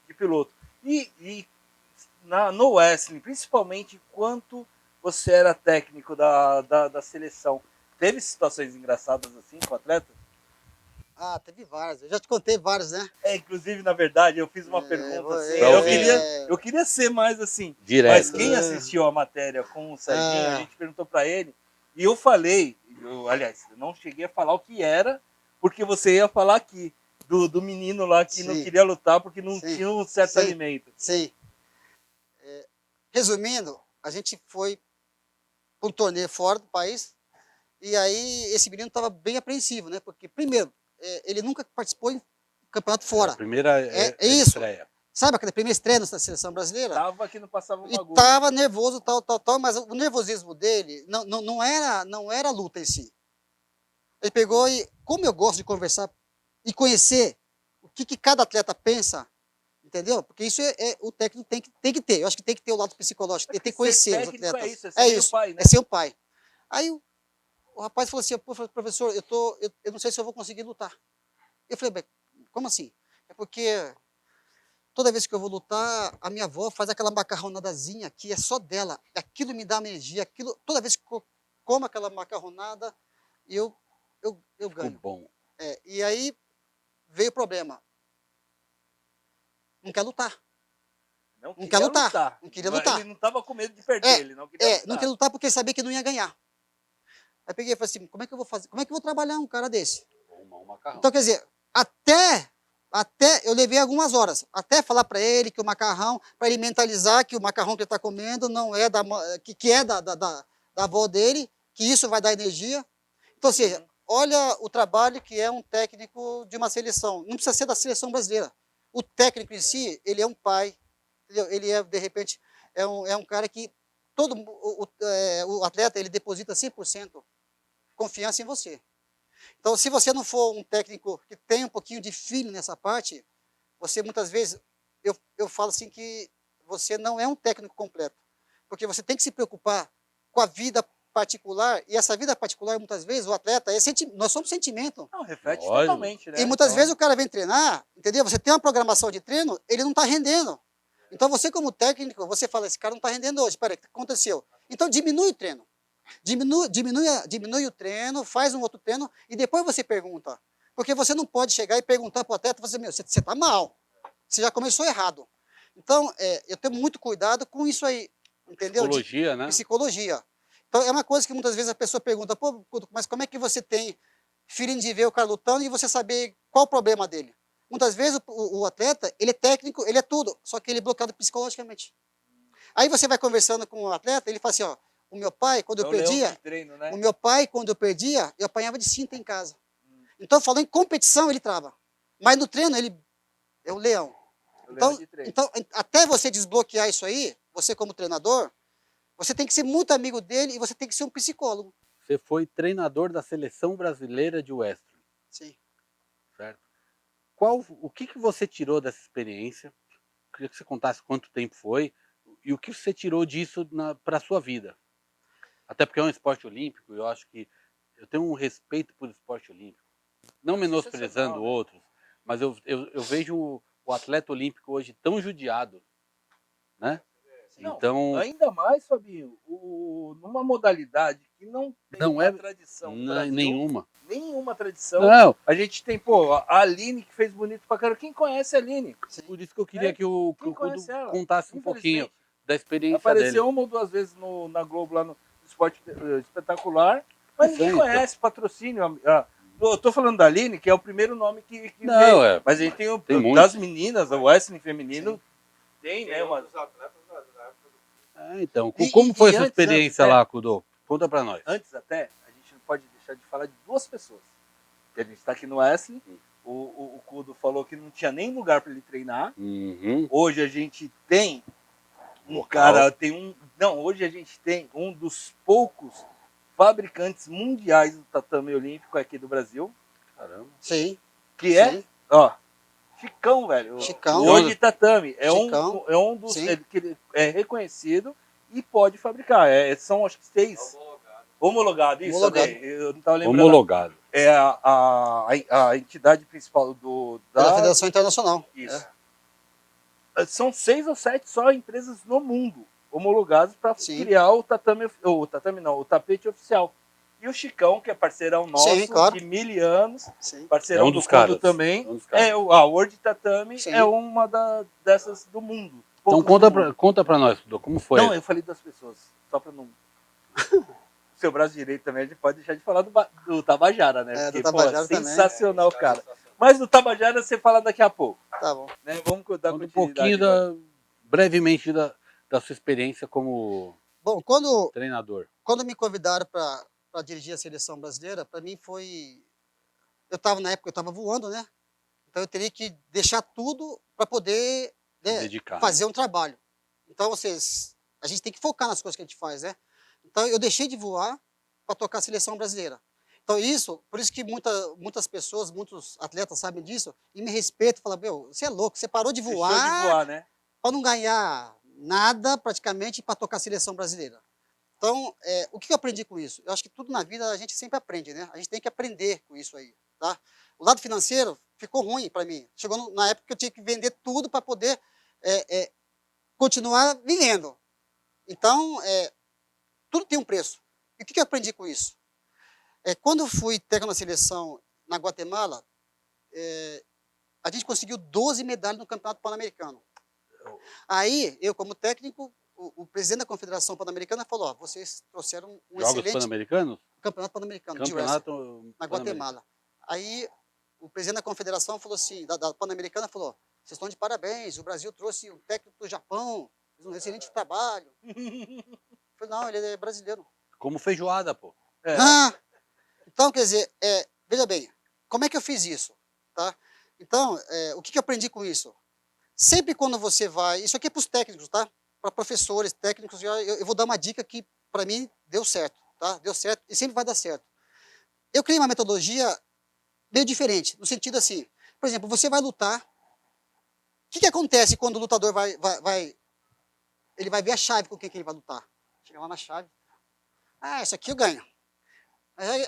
de piloto. No wrestling, principalmente, quanto você era técnico da seleção, teve situações engraçadas assim com o atleta? Ah, teve várias. Eu já te contei várias, né? Inclusive, na verdade, eu fiz uma pergunta assim. Pra ouvir. Eu queria ser mais assim. Direto. Mas quem assistiu a matéria com o Serginho, a gente perguntou para ele. E eu falei, aliás, eu não cheguei a falar o que era, porque você ia falar aqui. Do menino lá que não queria lutar porque não tinha um certo alimento. Sim. Resumindo, a gente foi para um torneio fora do país. E aí esse menino estava bem apreensivo, né? Porque, primeiro, ele nunca participou em campeonato fora. A primeira isso. estreia. Sabe aquela primeira estreia na seleção brasileira? Tava que não passava uma agulha. E tava nervoso, tal, mas o nervosismo dele não era a luta em si. Ele pegou e, como eu gosto de conversar e conhecer o que cada atleta pensa, entendeu? Porque isso o técnico tem que ter. Eu acho que tem que ter o lado psicológico, tem que conhecer os atletas. É isso, é isso, o pai, né? é ser o pai. Aí o rapaz falou assim, professor, eu não sei se eu vou conseguir lutar. Eu falei, como assim? É porque toda vez que eu vou lutar, a minha avó faz aquela macarronadazinha que é só dela. Aquilo me dá energia, toda vez que eu como aquela macarronada, eu ganho. Ficou bom. E aí veio o problema. Não quer lutar. Não quer lutar. Não queria lutar. Ele não estava com medo de perder, ele não queria lutar. Não queria lutar porque ele sabia que não ia ganhar. Aí peguei e falei assim, como é que eu vou fazer? Como é que eu vou trabalhar um cara desse? Um macarrão. Então, quer dizer, até eu levei algumas horas, até falar para ele que o macarrão, para ele mentalizar que o macarrão que ele está comendo não é que é da avó dele, que isso vai dar energia. Então, ou seja, olha o trabalho que é um técnico de uma seleção. Não precisa ser da seleção brasileira. O técnico em si, ele é um pai, entendeu? Ele é, de repente, é um cara que o atleta, ele deposita 100% confiança em você. Então, se você não for um técnico que tem um pouquinho de feeling nessa parte, você muitas vezes, eu falo assim que você não é um técnico completo. Porque você tem que se preocupar com a vida particular, e essa vida particular, muitas vezes, o atleta, nós somos sentimento. Não, reflete totalmente, né? E muitas vezes o cara vem treinar, entendeu? Você tem uma programação de treino, ele não está rendendo. Então, você como técnico, você fala, esse cara não está rendendo hoje, peraí, o que aconteceu? Então, diminui o treino. Diminui o treino, faz um outro treino e depois você pergunta. Porque você não pode chegar e perguntar para o atleta, você está mal, você já começou errado. Então, eu tenho muito cuidado com isso aí, entendeu? Psicologia, né? Psicologia. Então, é uma coisa que muitas vezes a pessoa pergunta, pô, mas como é que você tem feeling de ver o cara lutando e você saber qual o problema dele? Muitas vezes o atleta, ele é técnico, ele é tudo, só que ele é bloqueado psicologicamente. Aí você vai conversando com o atleta, ele fala assim, ó, o meu pai, quando eu perdia, treino, né? eu apanhava de cinta em casa. Então, falando em competição, ele trava. Mas no treino, ele é o leão. Então, até você desbloquear isso aí, você como treinador, você tem que ser muito amigo dele e você tem que ser um psicólogo. Você foi treinador da seleção brasileira de wrestling. Sim. Certo? O que você tirou dessa experiência? Queria que você contasse quanto tempo foi e o que você tirou disso para a sua vida. Até porque é um esporte olímpico, eu acho que eu tenho um respeito por esporte olímpico. Não menosprezando outros, mas eu vejo o atleta olímpico hoje tão judiado, né? Não, então, ainda mais, Fabinho, numa modalidade que não tem uma tradição no Brasil. Nenhuma tradição. Não. A gente tem, a Aline que fez bonito pra caramba. Quem conhece a Aline? Por isso que eu queria que o Kudo contasse um pouquinho da experiência Apareceu dele. uma ou duas vezes na Globo, lá no Esporte Espetacular, mas ninguém conhece, patrocínio. Eu tô falando da Aline, que é o primeiro nome que não, veio. Mas a gente tem das meninas, o wrestling feminino, tem, né? Então, como foi essa experiência lá, Kudo? Conta pra nós. Antes até, a gente não pode deixar de falar de duas pessoas. A gente está aqui no wrestling, o Kudo falou que não tinha nem lugar para ele treinar. Hoje a gente tem hoje a gente tem um dos poucos fabricantes mundiais do tatame olímpico aqui do Brasil. Caramba. Sim. Que Chicão, velho. Chicão. Hoje tatame. É um dos que é reconhecido e pode fabricar. São acho que 6. Homologado, isso. Homologado. Eu não estava lembrando. Homologado. É a entidade principal da Federação Internacional. Isso. São 6 ou 7 só empresas no mundo homologados para Sim. criar o o tapete oficial. E o Chicão, que é parceirão nosso, Sim, claro. de 1000 anos, Sim. parceirão É um do dos Kondo caras, também, é um dos caras. a World Tatame Sim. é uma dessas do mundo. Então poucas do mundo. conta pra nós, Dudu, como foi? Não, eu falei das pessoas, só para não... Seu braço direito também, a gente pode deixar de falar do Tabajara, né? É, do Porque, Tabajara pô, também. sensacional, cara. Mas do Tabajara você fala daqui a pouco, Tá bom. né? Vamos dar Conta um continuidade pouquinho, agora. brevemente, da sua experiência como Bom, quando treinador. me convidaram para dirigir a seleção brasileira, para mim foi... na época, eu estava voando, né? Então eu teria que deixar tudo para poder, né, Dedicar, fazer um trabalho. Então, a gente tem que focar nas coisas que a gente faz, né? Então eu deixei de voar para tocar a seleção brasileira. Então por isso que muitas pessoas, muitos atletas sabem disso e me respeitam, falam, meu, você é louco, você parou de Deixou de voar voar, né? para não ganhar nada praticamente para tocar a seleção brasileira. Então, o que eu aprendi com isso? Eu acho que tudo na vida a gente sempre aprende, né? A gente tem que aprender com isso aí, tá? O lado financeiro ficou ruim para mim. Chegou na época que eu tinha que vender tudo para poder continuar vivendo. Então, tudo tem um preço. E o que eu aprendi com isso? Quando eu fui técnico na seleção na Guatemala, a gente conseguiu 12 medalhas no Campeonato Pan-Americano. Aí, eu como técnico, o presidente da Confederação Pan-Americana falou, vocês trouxeram um Jogos excelente Pan-Americanos? Campeonato Pan-Americano de wrestling Campeonato na Guatemala. Aí, o presidente da Confederação falou assim, da Pan-Americana falou, vocês estão de parabéns, o Brasil trouxe um técnico do Japão, fez um excelente trabalho. Eu falei, não, ele é brasileiro. Como feijoada, pô. É. Então, quer dizer, veja bem, como é que eu fiz isso? Tá? Então, o que eu aprendi com isso? Sempre quando você vai, isso aqui é para os técnicos, tá? Para professores, técnicos, eu vou dar uma dica que para mim deu certo, tá? Deu certo e sempre vai dar certo. Eu criei uma metodologia meio diferente, no sentido assim, por exemplo, você vai lutar, o que acontece quando o lutador ele vai ver a chave com quem que ele vai lutar? Chega lá na chave, isso aqui eu ganho. Aí,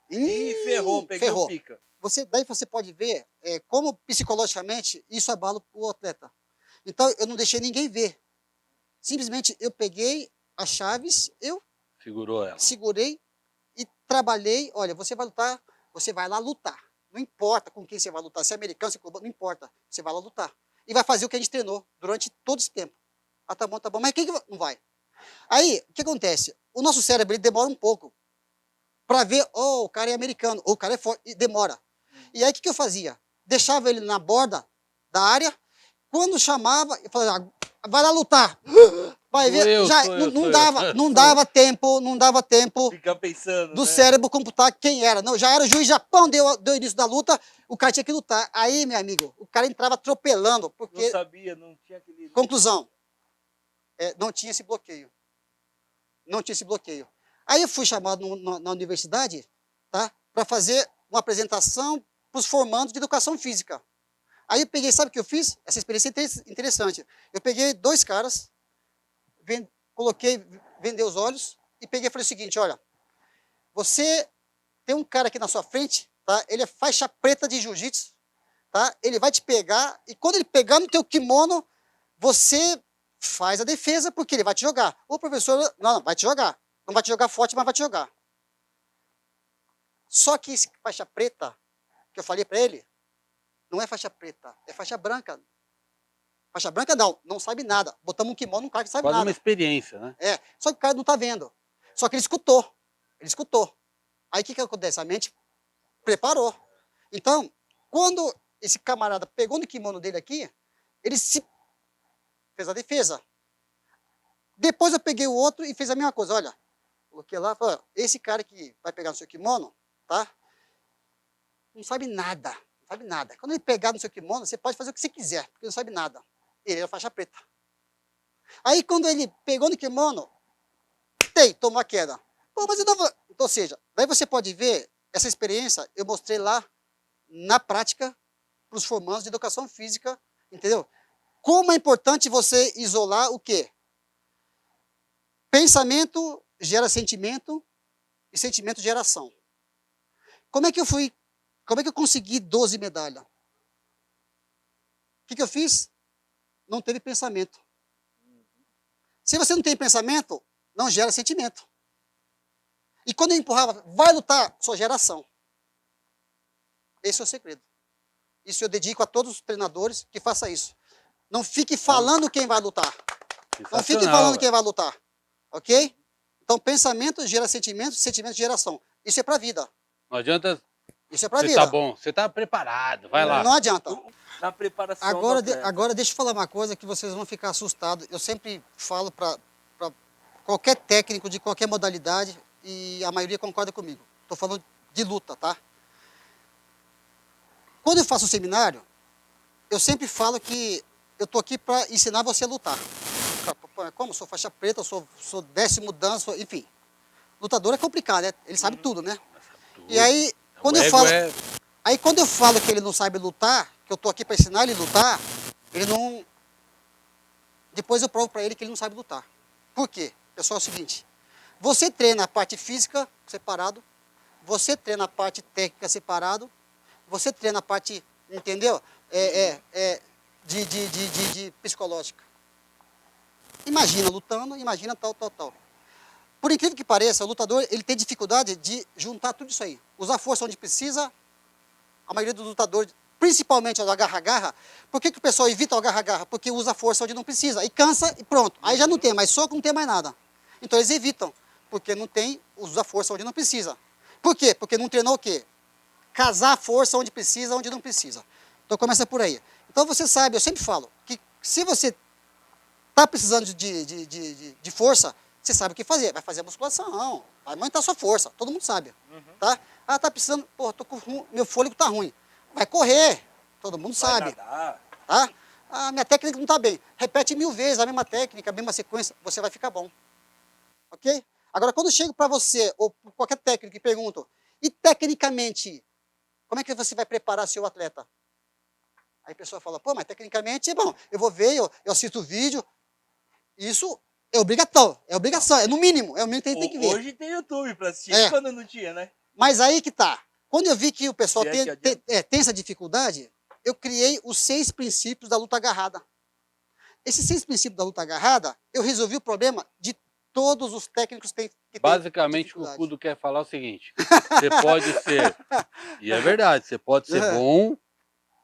Ih, ferrou, peguei o pica. Daí você pode ver como psicologicamente isso abala o atleta. Então, eu não deixei ninguém ver. Simplesmente eu peguei as chaves, eu Segurou ela. segurei e trabalhei. Olha, você vai lutar, você vai lá lutar. Não importa com quem você vai lutar, se é americano, se é cubano, não importa. Você vai lá lutar. E vai fazer o que a gente treinou durante todo esse tempo. Tá bom. Mas quem que não vai? Aí, o que acontece? O nosso cérebro ele demora um pouco para ver, o cara é americano, ou o cara é forte, e demora. E aí, o que eu fazia? Deixava ele na borda da área, quando chamava, eu falava, vai lá lutar. Vai ver, não dava tempo Fica pensando, do né? cérebro computar quem era. Não, já era o juiz, já pão, deu início da luta, o cara tinha que lutar. Aí, meu amigo, o cara entrava atropelando, porque... Não sabia, não tinha aquele... Conclusão, não tinha esse bloqueio. Não tinha esse bloqueio. Aí eu fui chamado na universidade, tá, para fazer uma apresentação para os formandos de educação física. Aí eu peguei, sabe o que eu fiz? Essa experiência é interessante. Eu peguei 2 caras, vendei os olhos e peguei e falei o seguinte, olha, você tem um cara aqui na sua frente, tá? Ele é faixa preta de jiu-jitsu, tá? Ele vai te pegar e quando ele pegar no teu kimono, você faz a defesa porque ele vai te jogar. O professor, não, vai te jogar. Não vai te jogar forte, mas vai te jogar. Só que esse faixa preta, que eu falei para ele, não é faixa preta, é faixa branca. Faixa branca não sabe nada. Botamos um kimono num cara que sabe Quase nada. uma experiência, né? Só que o cara não está vendo. Só que ele escutou. Aí o que acontece? A mente preparou. Então, quando esse camarada pegou no kimono dele aqui, ele fez a defesa. Depois eu peguei o outro e fiz a mesma coisa. Olha, coloquei lá, falei, esse cara que vai pegar no seu kimono, tá? Não sabe nada. Não sabe nada. Quando ele pegar no seu kimono, você pode fazer o que você quiser, porque não sabe nada. Ele é faixa preta. Aí quando ele pegou no kimono, tomou a queda. Pô, mas eu não vou... Então, ou seja, daí você pode ver, essa experiência eu mostrei lá na prática para os formandos de educação física, entendeu? Como é importante você isolar o quê? Pensamento gera sentimento e sentimento gera ação. Como é que eu consegui 12 medalhas? O que eu fiz? Não teve pensamento. Se você não tem pensamento, não gera sentimento. E quando eu empurrava, vai lutar, só gera ação. Esse é o segredo. Isso eu dedico a todos os treinadores que façam isso. Não fique falando quem vai lutar. Não fique falando quem vai lutar. Ok? Então, pensamento gera sentimento, sentimento gera ação. Isso é para a vida. Não adianta Isso é para a você vida. tá bom, você tá preparado, vai lá. Não adianta. Na preparação Agora, do atleta. agora deixa eu falar uma coisa que vocês vão ficar assustados. Eu sempre falo para qualquer técnico de qualquer modalidade e a maioria concorda comigo. Estou falando de luta, tá? Quando eu faço um seminário, eu sempre falo que eu estou aqui para ensinar você a lutar. Como eu sou faixa preta, eu sou 10º dan, enfim. Lutador é complicado, né? Ele sabe tudo, né? E aí, quando eu falo... Aí quando eu falo que ele não sabe lutar, que eu estou aqui para ensinar ele a lutar, ele não... Depois eu provo para ele que ele não sabe lutar. Por quê? Pessoal, é o seguinte, você treina a parte física separado, você treina a parte técnica separado, você treina a parte, entendeu? De psicológica. Imagina lutando, imagina tal. Por incrível que pareça, o lutador ele tem dificuldade de juntar tudo isso aí. Usar força onde precisa. A maioria dos lutadores, principalmente o agarra-agarra, por que o pessoal evita o agarra-agarra? Porque usa força onde não precisa. E cansa e pronto. Aí já não tem mais soco, não tem mais nada. Então eles evitam, porque não tem, usa força onde não precisa. Por quê? Porque não treinou o quê? Casar a força onde precisa, onde não precisa. Então começa por aí. Então você sabe, eu sempre falo, que se você está precisando de força, você sabe o que fazer. Vai fazer a musculação, vai aumentar a sua força, todo mundo sabe. Tá? Ah, tá precisando, pô, meu fôlego tá ruim. Vai correr, todo mundo sabe. Nadar. Tá? Ah, minha técnica não está bem. Repete 1000 vezes a mesma técnica, a mesma sequência, você vai ficar bom. Ok? Agora, quando eu chego para você, ou qualquer técnico, e pergunto, e tecnicamente, como é que você vai preparar seu atleta? Aí a pessoa fala, pô, mas tecnicamente é bom. Eu vou ver, eu assisto o vídeo. Isso é obrigatório, é obrigação, é no mínimo que tem que ver. Hoje tem YouTube para assistir, quando não tinha, né? Mas aí que tá. Quando eu vi que o pessoal Se é que tem essa dificuldade, eu criei os 6 princípios da luta agarrada. Esses 6 princípios da luta agarrada, eu resolvi o problema de todos os técnicos que têm Basicamente, o que o Kudo quer falar é o seguinte, você pode ser, e é verdade, você pode ser bom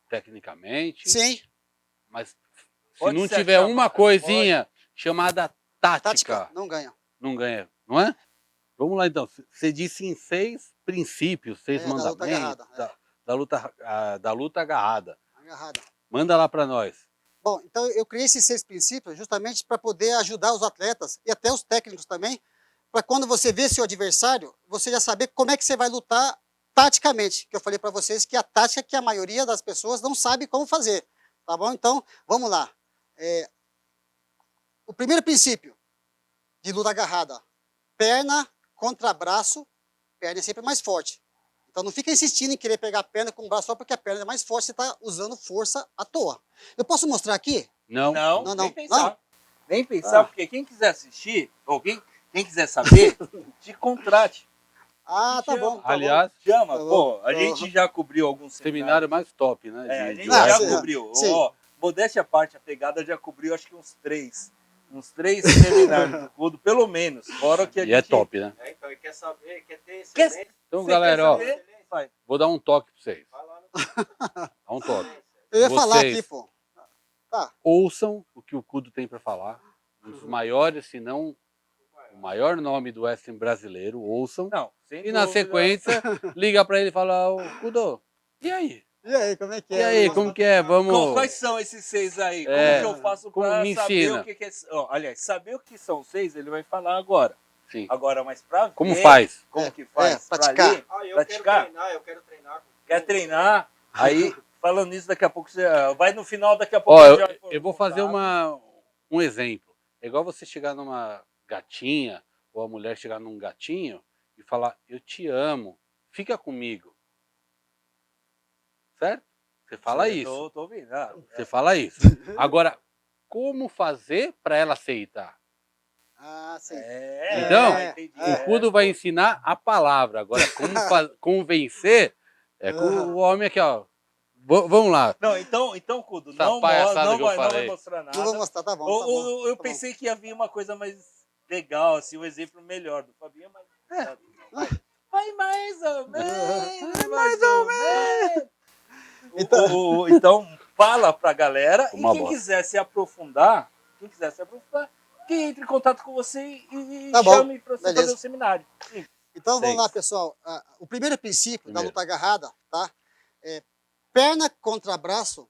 tecnicamente, sim, mas se Pode não ser tiver chamada, uma coisinha chamada tática, não ganha. não ganha, não é? Vamos lá então, você disse em 6 princípios, 6 mandamentos da luta agarrada. Agarrada. Manda lá para nós. Bom, então eu criei esses 6 princípios justamente para poder ajudar os atletas e até os técnicos também, para quando você vê seu adversário, você já saber como é que você vai lutar taticamente, que eu falei para vocês que a tática que a maioria das pessoas não sabe como fazer, tá bom? Então, vamos lá. O primeiro princípio de luta agarrada, perna contra braço, perna é sempre mais forte. Então não fica insistindo em querer pegar a perna com o braço só porque a perna é mais forte, você está usando força à toa. Eu posso mostrar aqui? Não. Nem pensar. Nem pensar, porque quem quiser assistir, ou quem quiser saber, te contrate. Ah, tá bom. Aliás, Chama, Tá pô, bom. a gente já cobriu alguns seminário mais top, né? a gente de já sim, cobriu. sim. Ó, modéstia à parte, a pegada já cobriu acho que uns 3. Uns 3 seminários do Kudo, pelo menos. Fora que a E gente... é top, né? Então, quer saber, quer ter Quer- excelência? Então, Você galera, quer ó, saber? Vai. vou dar um toque para vocês. Vai lá no Dá um toque. Eu ia falar Vocês- aqui, pô. Tá. Ouçam o que o Kudo tem para falar. Um dos maiores, se não o maior nome do wrestling brasileiro, ouçam. Não, sem E na dúvida. sequência, liga para ele e fala, ô Kudo, e aí? E aí, como é que E aí, como que é? Vamos... Quais são esses 6 aí? Como É, que eu faço como pra me saber ensina? o que é... Ó, aliás, saber o que são 6, ele vai falar agora. Sim. Agora, mas pra ver... Como faz? Como que faz? Pra praticar. ler, Ah, eu praticar. quero treinar. Quer treinar? Aí, falando nisso, daqui a pouco você... Vai no final, daqui a pouco... Ó, já eu vou fazer um exemplo. É igual você chegar numa gatinha, ou a mulher chegar num gatinho e falar, eu te amo, fica comigo. Certo? Você fala isso. Tô ouvindo. Você fala isso. Agora, como fazer para ela aceitar? Ah, sim. Então, entendi. O Kudo vai ensinar a palavra. Agora, como convencer é com o homem aqui, ó. Vamos lá. Não, então Kudo, Essa não palhaçada que eu vai falei. mostrar nada. Não vou mostrar, tá bom. Tá Eu, bom, eu tá bom. pensei que ia vir uma coisa mais legal, assim, um exemplo melhor do Fabinho, mas... Vai mais ou menos, mais ou menos. Então, fala pra galera, Uma e quem bosta. quiser se aprofundar, que entre em contato com você e Tá bom, chame pra você beleza. fazer o seminário. Sim. Então vamos Seis. lá, pessoal. O primeiro princípio da Primeiro. luta agarrada, tá? É perna contra braço,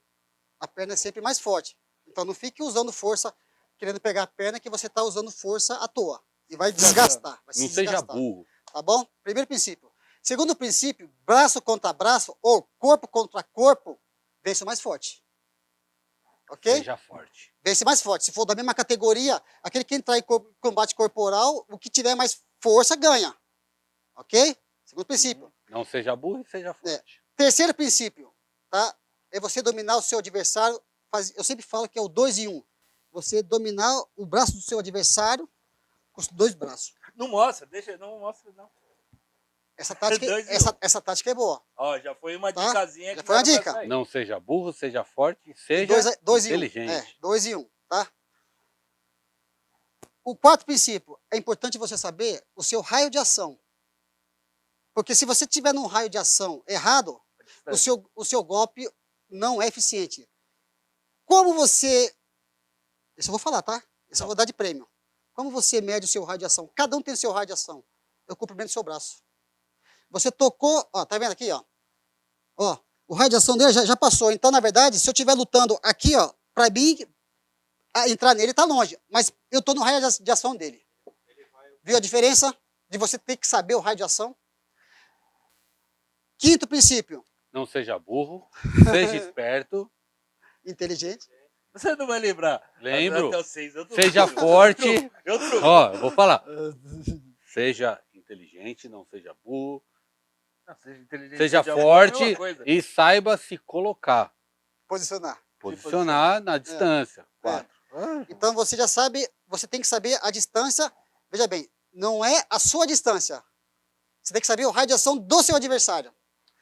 a perna é sempre mais forte. Então não fique usando força, querendo pegar a perna que você está usando força à toa. E vai desgastar, vai se Não seja desgastar. burro. Tá bom? Primeiro princípio. Segundo princípio, braço contra braço ou corpo contra corpo, vence o mais forte. Ok? Seja forte. Vence mais forte. Se for da mesma categoria, aquele que entrar em combate corporal, o que tiver mais força ganha. Ok? Segundo princípio. Não seja burro e seja forte. Terceiro princípio, tá? É você dominar o seu adversário. Eu sempre falo que é o 2 em 1. Você dominar o braço do seu adversário com os dois braços. Não mostra, não mostra não. Essa tática, Dois em essa tática é boa. Ó, já foi uma Tá? dicasinha Já que foi uma dá pra dica. sair. Não seja burro, seja forte, seja Dois em um. inteligente. 2 em 1, tá? O quarto princípio, é importante você saber o seu raio de ação. Porque se você tiver num raio de ação errado, o seu golpe não é eficiente. Como você... Isso eu vou falar, tá? Isso eu vou dar de prêmio. Como você mede o seu raio de ação? Cada um tem o seu raio de ação. Eu cumprimento o seu braço. Você tocou, ó, tá vendo aqui, ó? Ó, o raio de ação dele já passou. Então, na verdade, se eu estiver lutando aqui, ó, pra mim, entrar nele tá longe. Mas eu tô no raio de ação dele. Viu a diferença de você ter que saber o raio de ação? Quinto princípio, Não seja burro, seja esperto, inteligente. Você não vai lembrar. Lembro. Até o 6, eu tô seja truco. forte. Eu truco. Ó, eu vou falar. Seja inteligente, não seja burro. Não, seja inteligente, Seja burro, é a forte mesma coisa. e saiba se colocar. Posicionar. Posicionar na distância. 4. Então você já sabe, você tem que saber a distância. Veja bem, não é a sua distância. Você tem que saber o raio de ação do seu adversário.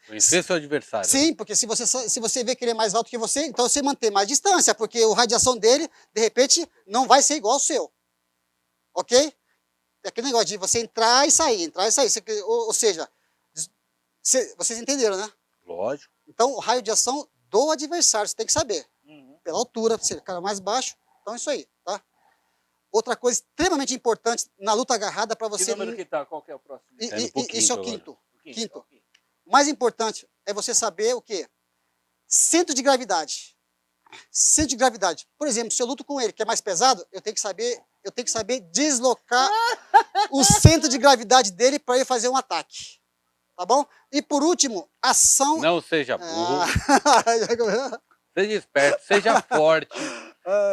Conhecer seu adversário. Sim, porque se você vê que ele é mais alto que você, então você mantém mais distância, porque o raio de ação dele, de repente, não vai ser igual ao seu. Ok? É aquele negócio de você entrar e sair, entrar e sair. Ou seja, vocês entenderam, né? Lógico. Então, o raio de ação do adversário, você tem que saber. Uhum. Pela altura, se o cara é mais baixo, então é isso aí, tá? Outra coisa extremamente importante na luta agarrada para Que você... número que tá? Qual que é o próximo? É no pouquinho Isso é o agora. quinto. O Quinto. ok. O mais importante é você saber o quê? Centro de gravidade. Centro de gravidade. Por exemplo, se eu luto com ele, que é mais pesado, eu tenho que saber deslocar o centro de gravidade dele para ele fazer um ataque. Tá bom? E por último, ação... Não seja burro, Ah, seja esperto, seja forte,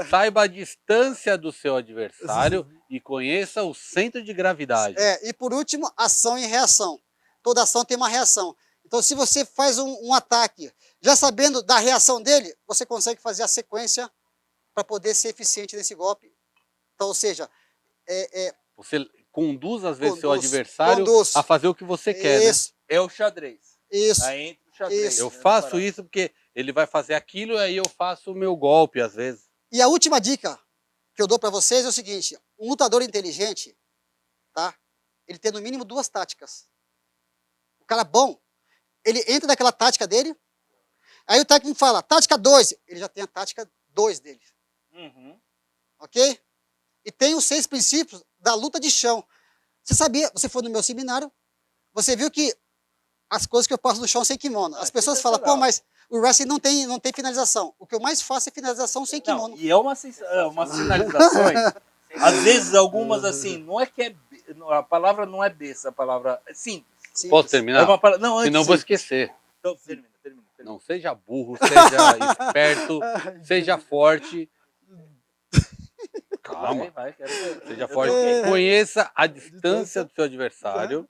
saiba a distância do seu adversário e conheça o centro de gravidade. e por último, ação e reação. Toda ação tem uma reação. Então, se você faz um ataque, já sabendo da reação dele, você consegue fazer a sequência para poder ser eficiente nesse golpe. Então, ou seja, Você conduz, às vezes, seu Conduz, adversário conduz. a fazer o que você quer, né? isso, É o xadrez. isso. Aí entra o xadrez. Isso. Eu né, faço parada. isso porque ele vai fazer aquilo e aí eu faço o meu golpe, às vezes. E a última dica que eu dou para vocês é o seguinte: um lutador inteligente, tá? Ele tem no mínimo 2 táticas. O cara bom, ele entra naquela tática dele, aí o técnico fala, tática 2, ele já tem a tática 2 dele, Uhum. ok? E tem os 6 princípios da luta de chão. Você sabia, você foi no meu seminário, você viu que as coisas que eu passo no chão sem kimono. As pessoas falam, pô, mas o wrestling não tem finalização. O que eu mais faço é finalização sem Não, kimono. e é umas sinalizações, às vezes algumas assim, não é que é... A palavra não é besta, a palavra é simples. Simples. Posso terminar? É uma palavra... Não, antes Senão eu vou disso. esquecer. Então, termina. Não seja burro, seja esperto, seja forte. Calma. Vai, quero ver. Seja Eu forte. troquei. Conheça a distância do seu adversário.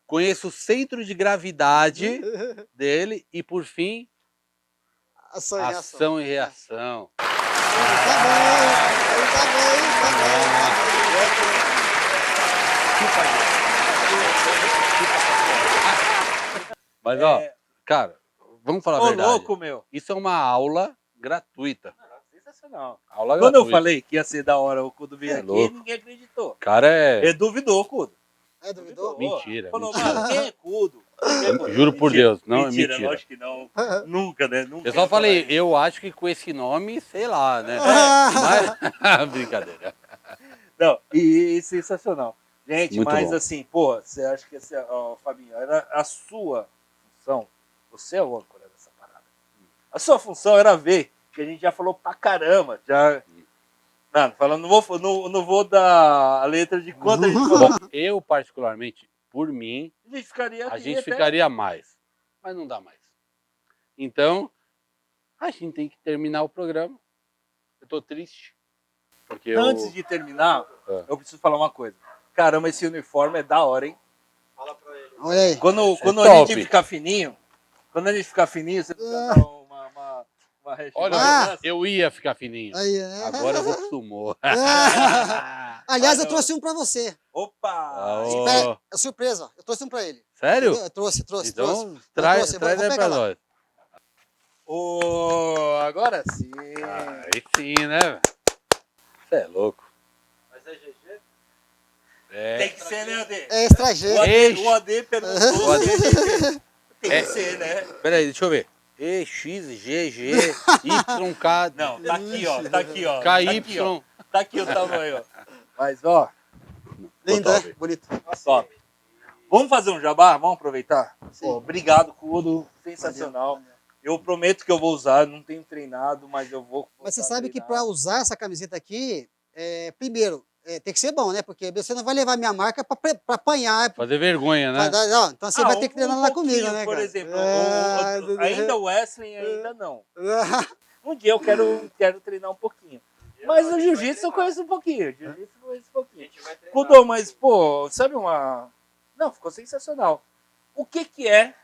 Conheça o centro de gravidade dele. E, por fim, Ação e reação. ação e reação. Tá bem. Mas, ó, cara, vamos falar a Ô, verdade. louco, meu. Isso é uma aula gratuita. Sensacional. Aula Quando eu gratuita. falei que ia ser da hora o Cudo vir É aqui, louco. ninguém acreditou. O cara é... Ele duvidou, Cudo. É, duvidou? Mentira, Falou, mentira. mano, quem é Cudo? Quem é Cudo? Juro por Mentira, Deus, não é mentira. mentira. Lógico que não. Nunca, né? Nunca Eu só ia falar falei, isso. eu acho que com esse nome, sei lá, né? Mas... Brincadeira. Não, e sensacional. Gente, Muito mas bom. assim, pô, você acha que esse, ó, Fabinho, era a sua função, você é o âncora dessa parada. A sua função era ver, que a gente já falou pra caramba, já... Não, falando, não vou dar a letra de quanto a gente falou. Bom, eu particularmente, por mim, A gente ficaria a aqui gente até... ficaria mais. Mas não dá mais. Então, a gente tem que terminar o programa. Eu tô triste. Porque eu... Antes de terminar, É. eu preciso falar uma coisa. Caramba, esse uniforme é da hora, hein? Fala pra ele. Olha aí. Quando a top. gente ficar fininho, você precisa dar uma hashtag. Olha, Ah. eu ia ficar fininho. Aí, né? Agora eu vou pro sumô. Aliás, Ah, eu não. trouxe um pra você. Opa! Ah, ô. Espera, é surpresa. Eu trouxe um pra ele. Sério? Entendeu? Eu trouxe. Então, Eu traz trouxe, vou aí pegar pra lá. nós. Agora sim. Aí sim, né? Você é louco. Mas é GG? É. Tem que ser, né, AD? É estrangeiro. O AD perguntou O AD. se é GG. Tem que É. ser, né? Peraí, deixa eu ver. E, X, G, G, Y, K, Não, tá aqui, ó. Tá aqui, ó. K, Tá aqui, ó. Y. Tá aqui o tamanho, ó. Mas, ó, Lindo, top. né? Bonito. top. Vamos fazer um jabá? Vamos aproveitar? Sim. Pô, obrigado, Cudo. Sensacional. Eu prometo que eu vou usar. Não tenho treinado, mas eu vou. Mas você voltar a sabe que treinar. para usar essa camiseta aqui, primeiro, tem que ser bom, né? Porque você não vai levar minha marca para apanhar. Fazer vergonha, né? Não, então você vai ter que treinar lá comigo, pouquinho, né, por cara? exemplo, ainda o Wesley, ainda não. Um dia eu quero treinar um pouquinho. Mas o jiu-jitsu eu conheço um pouquinho. Jiu-jitsu eu conheço um A pouquinho. gente vai treinar. Cudo, mas, pô, sabe uma... Não, ficou sensacional. O que é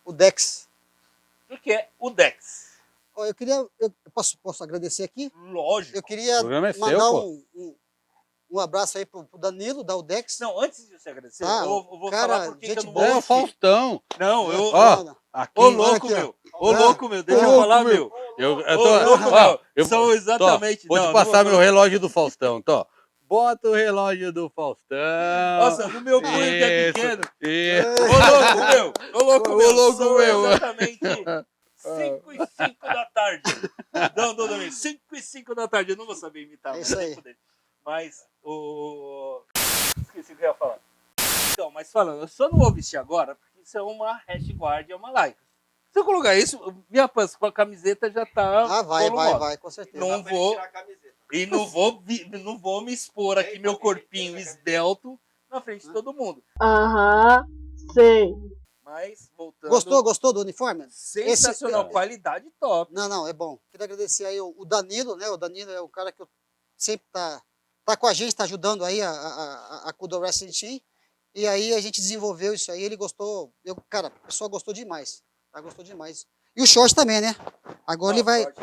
O Dex. o Dex? Ó, eu posso agradecer aqui? Lógico. Eu queria O programa é mandar seu, pô. um abraço aí pro Danilo, da Udex. Não, antes de você agradecer, Ah, eu vou cara, falar porque que eu gente não boa. vou É o mentir. Faustão. Não, eu... Ó, Não, aqui. Ô, louco, aqui, ó. meu. Ô, louco, meu. Deixa Ô, eu louco, falar, meu. meu. Eu Ô, tô, louco, ó, meu. eu São exatamente... Vou não, te não passar vou meu relógio do Faustão, tô. Bota o relógio do Faustão. Nossa, no meu punho que é Isso, pequeno. isso. Ô, louco, meu. Ô, louco, Ô, meu. louco, São meu. exatamente 5h05 da tarde. Não, 5h05 da tarde. Eu não vou saber imitar. É mas isso nem aí. poder. Mas esqueci o que eu ia falar. Então, mas falando, eu só não vou vestir agora, porque isso é uma hashguard, é uma like. Se eu colocar isso, minha pança com a camiseta já tá... Ah, vai, volumosa. com certeza. Não Dá pra ele vou... tirar a camiseta. E não vou me expor aqui, meu corpinho esbelto, na frente de todo mundo. Aham, sei. Mas, voltando... Gostou do uniforme? Sensacional, qualidade top. Não, é bom. Queria agradecer aí o Danilo, né? O Danilo é o cara que eu sempre tá com a gente, tá ajudando aí a Kudo Wrestling Team. E aí a gente desenvolveu isso aí, ele gostou. Cara, o pessoal gostou demais. Tá? Gostou demais. E o short também, né? Agora,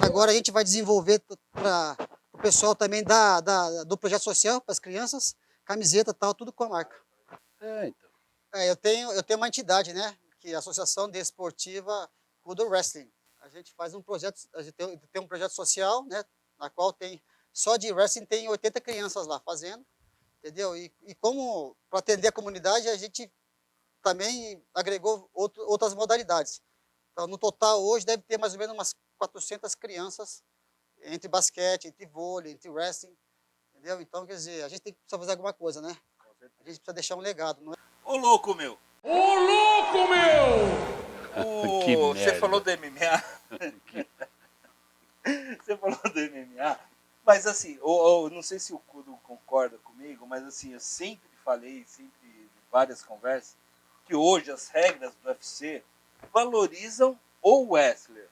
agora a gente vai desenvolver para o pessoal também do projeto social, para as crianças, camiseta e tal, tudo com a marca. É, então. Eu tenho uma entidade, né? Que é a Associação Desportiva Kudo Wrestling. A gente faz um projeto, a gente tem um projeto social, né? Na qual tem, só de wrestling tem 80 crianças lá fazendo, entendeu? E como, para atender a comunidade, a gente também agregou outras modalidades. Então, no total, hoje, deve ter mais ou menos umas 400 crianças, entre basquete, entre vôlei, entre wrestling, entendeu? Então, quer dizer, a gente tem que precisar fazer alguma coisa, né? A gente precisa deixar um legado, não é? Ô, louco, meu. Ô, louco, meu! Que Você merda. falou do MMA. Você falou do MMA. Mas, assim, não sei se o Kudo concorda comigo, mas, assim, eu sempre falei, sempre em várias conversas, que hoje as regras do UFC valorizam o wrestler.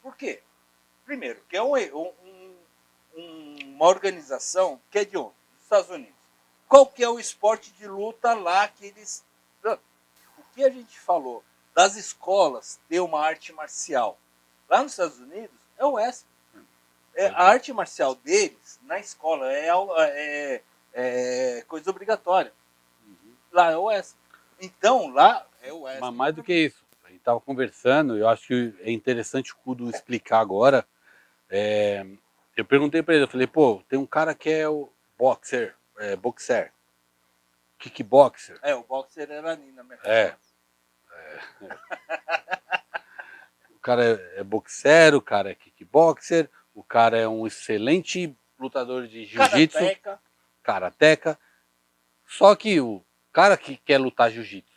Por quê? Primeiro, que é uma organização que é de onde? Dos Estados Unidos. Qual que é o esporte de luta lá que eles... O que a gente falou das escolas ter uma arte marcial lá nos Estados Unidos é o wrestling. A arte marcial deles, na escola, é coisa obrigatória. Lá é o wrestling. Então, lá é o wrestling. Mas mais do que isso, estava conversando, eu acho que é interessante o Kudo explicar agora. Eu perguntei para ele, eu falei, pô, tem um cara que é o boxer, kickboxer. O boxer era ali na minha É. O cara é boxer, o cara é kickboxer, o cara é um excelente lutador de jiu-jitsu, karateca. Só que o cara que quer lutar jiu-jitsu,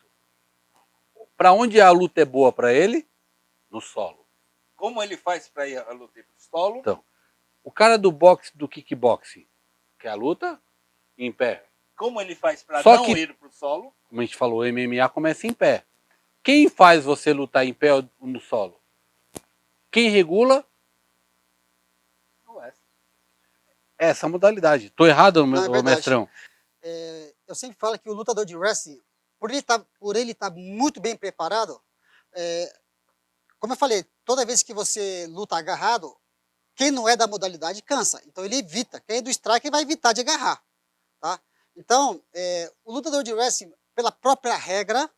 para onde a luta é boa para ele? No solo. Como ele faz para ir a luta pro solo? Então, o cara do boxe, do kickboxing, quer a luta em pé. Como ele faz para Só não que- ir pro solo? Como a gente falou, o MMA começa em pé. Quem faz você lutar em pé ou no solo? Quem regula? Essa modalidade. Tô errado, Não, é verdade. mestrão? Eu sempre falo que o lutador de wrestling, por ele estar muito bem preparado, como eu falei, toda vez que você luta agarrado, quem não é da modalidade cansa. Então ele evita. Quem é do strike vai evitar de agarrar. Tá? Então, o lutador de wrestling, pela própria regra,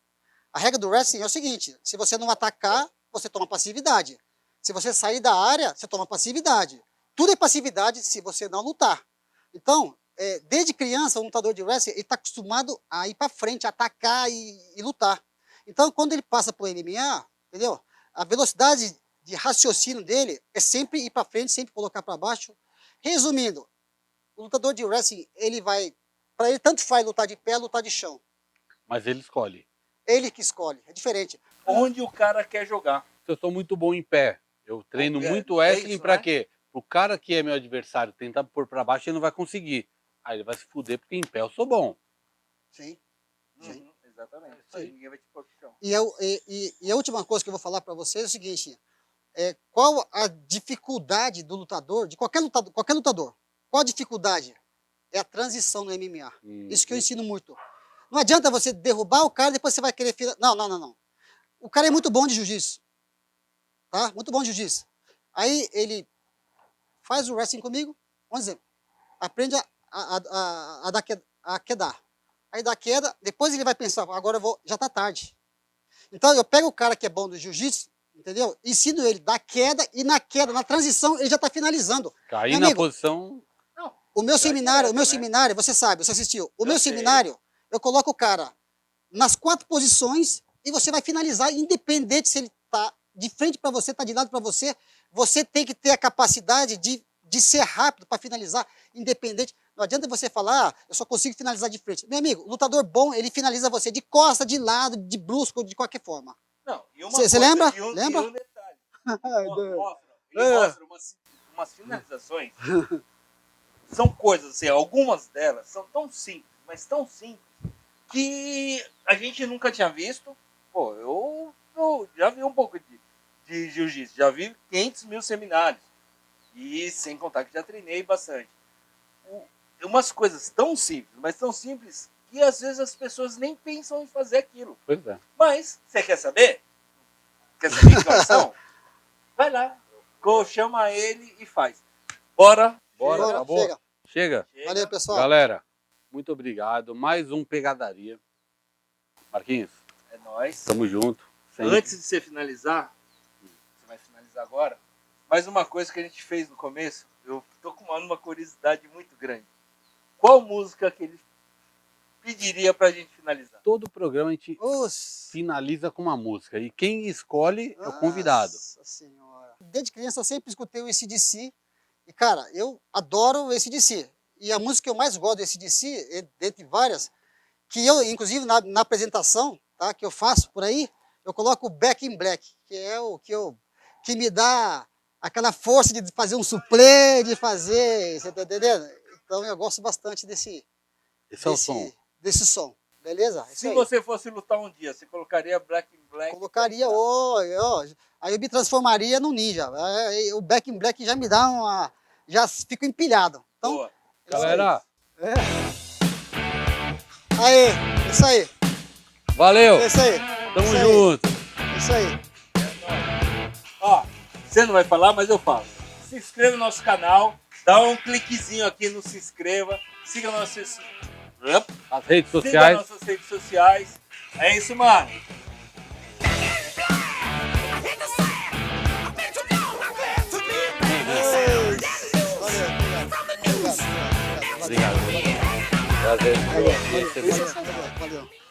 a regra do wrestling é o seguinte: se você não atacar, você toma passividade. Se você sair da área, você toma passividade. Tudo é passividade se você não lutar. Então, desde criança, o lutador de wrestling está acostumado a ir para frente, atacar e lutar. Então, quando ele passa para o MMA, entendeu? A velocidade de raciocínio dele é sempre ir para frente, sempre colocar para baixo. Resumindo, o lutador de wrestling, para ele tanto faz lutar de pé, lutar de chão. Mas ele escolhe. Ele que escolhe, é diferente. Onde o cara quer jogar. Se eu sou muito bom em pé, eu treino muito wrestling isso, pra né? quê? O cara que é meu adversário tentar pôr pra baixo, ele não vai conseguir. Aí ele vai se fuder porque em pé eu sou bom. Sim. Sim. Exatamente. Sim. Ninguém vai te pôr pro chão. E a última coisa que eu vou falar para vocês é o seguinte: qual a dificuldade do lutador, de qualquer lutador? Qual a dificuldade? É a transição no MMA. Isso que eu ensino muito. Não adianta você derrubar o cara e depois você vai querer... Não. O cara é muito bom de jiu-jitsu. Tá? Muito bom de jiu-jitsu. Aí ele faz o wrestling comigo, vamos dizer, aprende a quedar. Aí dá queda, depois ele vai pensar, agora já tá tarde. Então eu pego o cara que é bom do jiu-jitsu, entendeu? Ensino ele da queda e na queda, na transição, ele já tá finalizando. Cair Meu na amigo, posição. O meu seminário, né? você sabe, você assistiu. O Eu meu sei. seminário, eu coloco o cara nas 4 posições e você vai finalizar, independente se ele tá de frente para você, tá de lado para você. Você tem que ter a capacidade de ser rápido para finalizar, independente. Não adianta você falar, eu só consigo finalizar de frente. Meu amigo, o lutador bom, ele finaliza você de costa, de lado, de brusco, de qualquer forma. Não, e uma Você coisa, lembra? E um detalhe. Ele mostra umas finalizações. São coisas, assim, algumas delas são tão simples, mas tão simples, que a gente nunca tinha visto. Pô, eu já vi um pouco de jiu-jitsu, já vi 500 mil seminários. E sem contar que já treinei bastante. Umas coisas tão simples, mas tão simples, que às vezes as pessoas nem pensam em fazer aquilo. Pois é. Mas, você quer saber? Quer saber quais são? Vai lá, chama ele e faz. Bora. Bora, Bora, acabou? Chega. Valeu, pessoal. Galera, muito obrigado. Mais um Pegadaria. Marquinhos, É nóis. tamo junto. Sempre. Antes de você finalizar, você vai finalizar agora, mais uma coisa que a gente fez no começo, eu tô com uma curiosidade muito grande. Qual música que ele pediria pra gente finalizar? Todo programa a gente finaliza com uma música. E quem escolhe é o convidado. Nossa senhora. Desde criança eu sempre escutei o AC/DC. E, cara, eu adoro o AC/DC. E a música que eu mais gosto do AC/DC, dentre várias, que eu, inclusive, na apresentação, tá, que eu faço por aí, eu coloco o Back in Black, que é o que me dá aquela força de fazer um suplê, de fazer, você tá entendendo? Então eu gosto bastante Esse é o som. desse som, beleza? Isso Se aí. você fosse lutar um dia, você colocaria Black in Black? Colocaria, aí eu me transformaria num ninja. Aí o Back in Black já me dá já fico empilhado. Então, Boa. Galera, aí, isso aí, valeu. isso aí. Tamo isso aí, junto. Isso aí. Ó, você não vai falar, mas eu falo. Se inscreva no nosso canal, dá um cliquezinho aqui no se inscreva, siga nossas As redes siga sociais. nossas redes sociais. É isso, mano. Obrigado. Prazer. Valeu. Valeu. Valeu.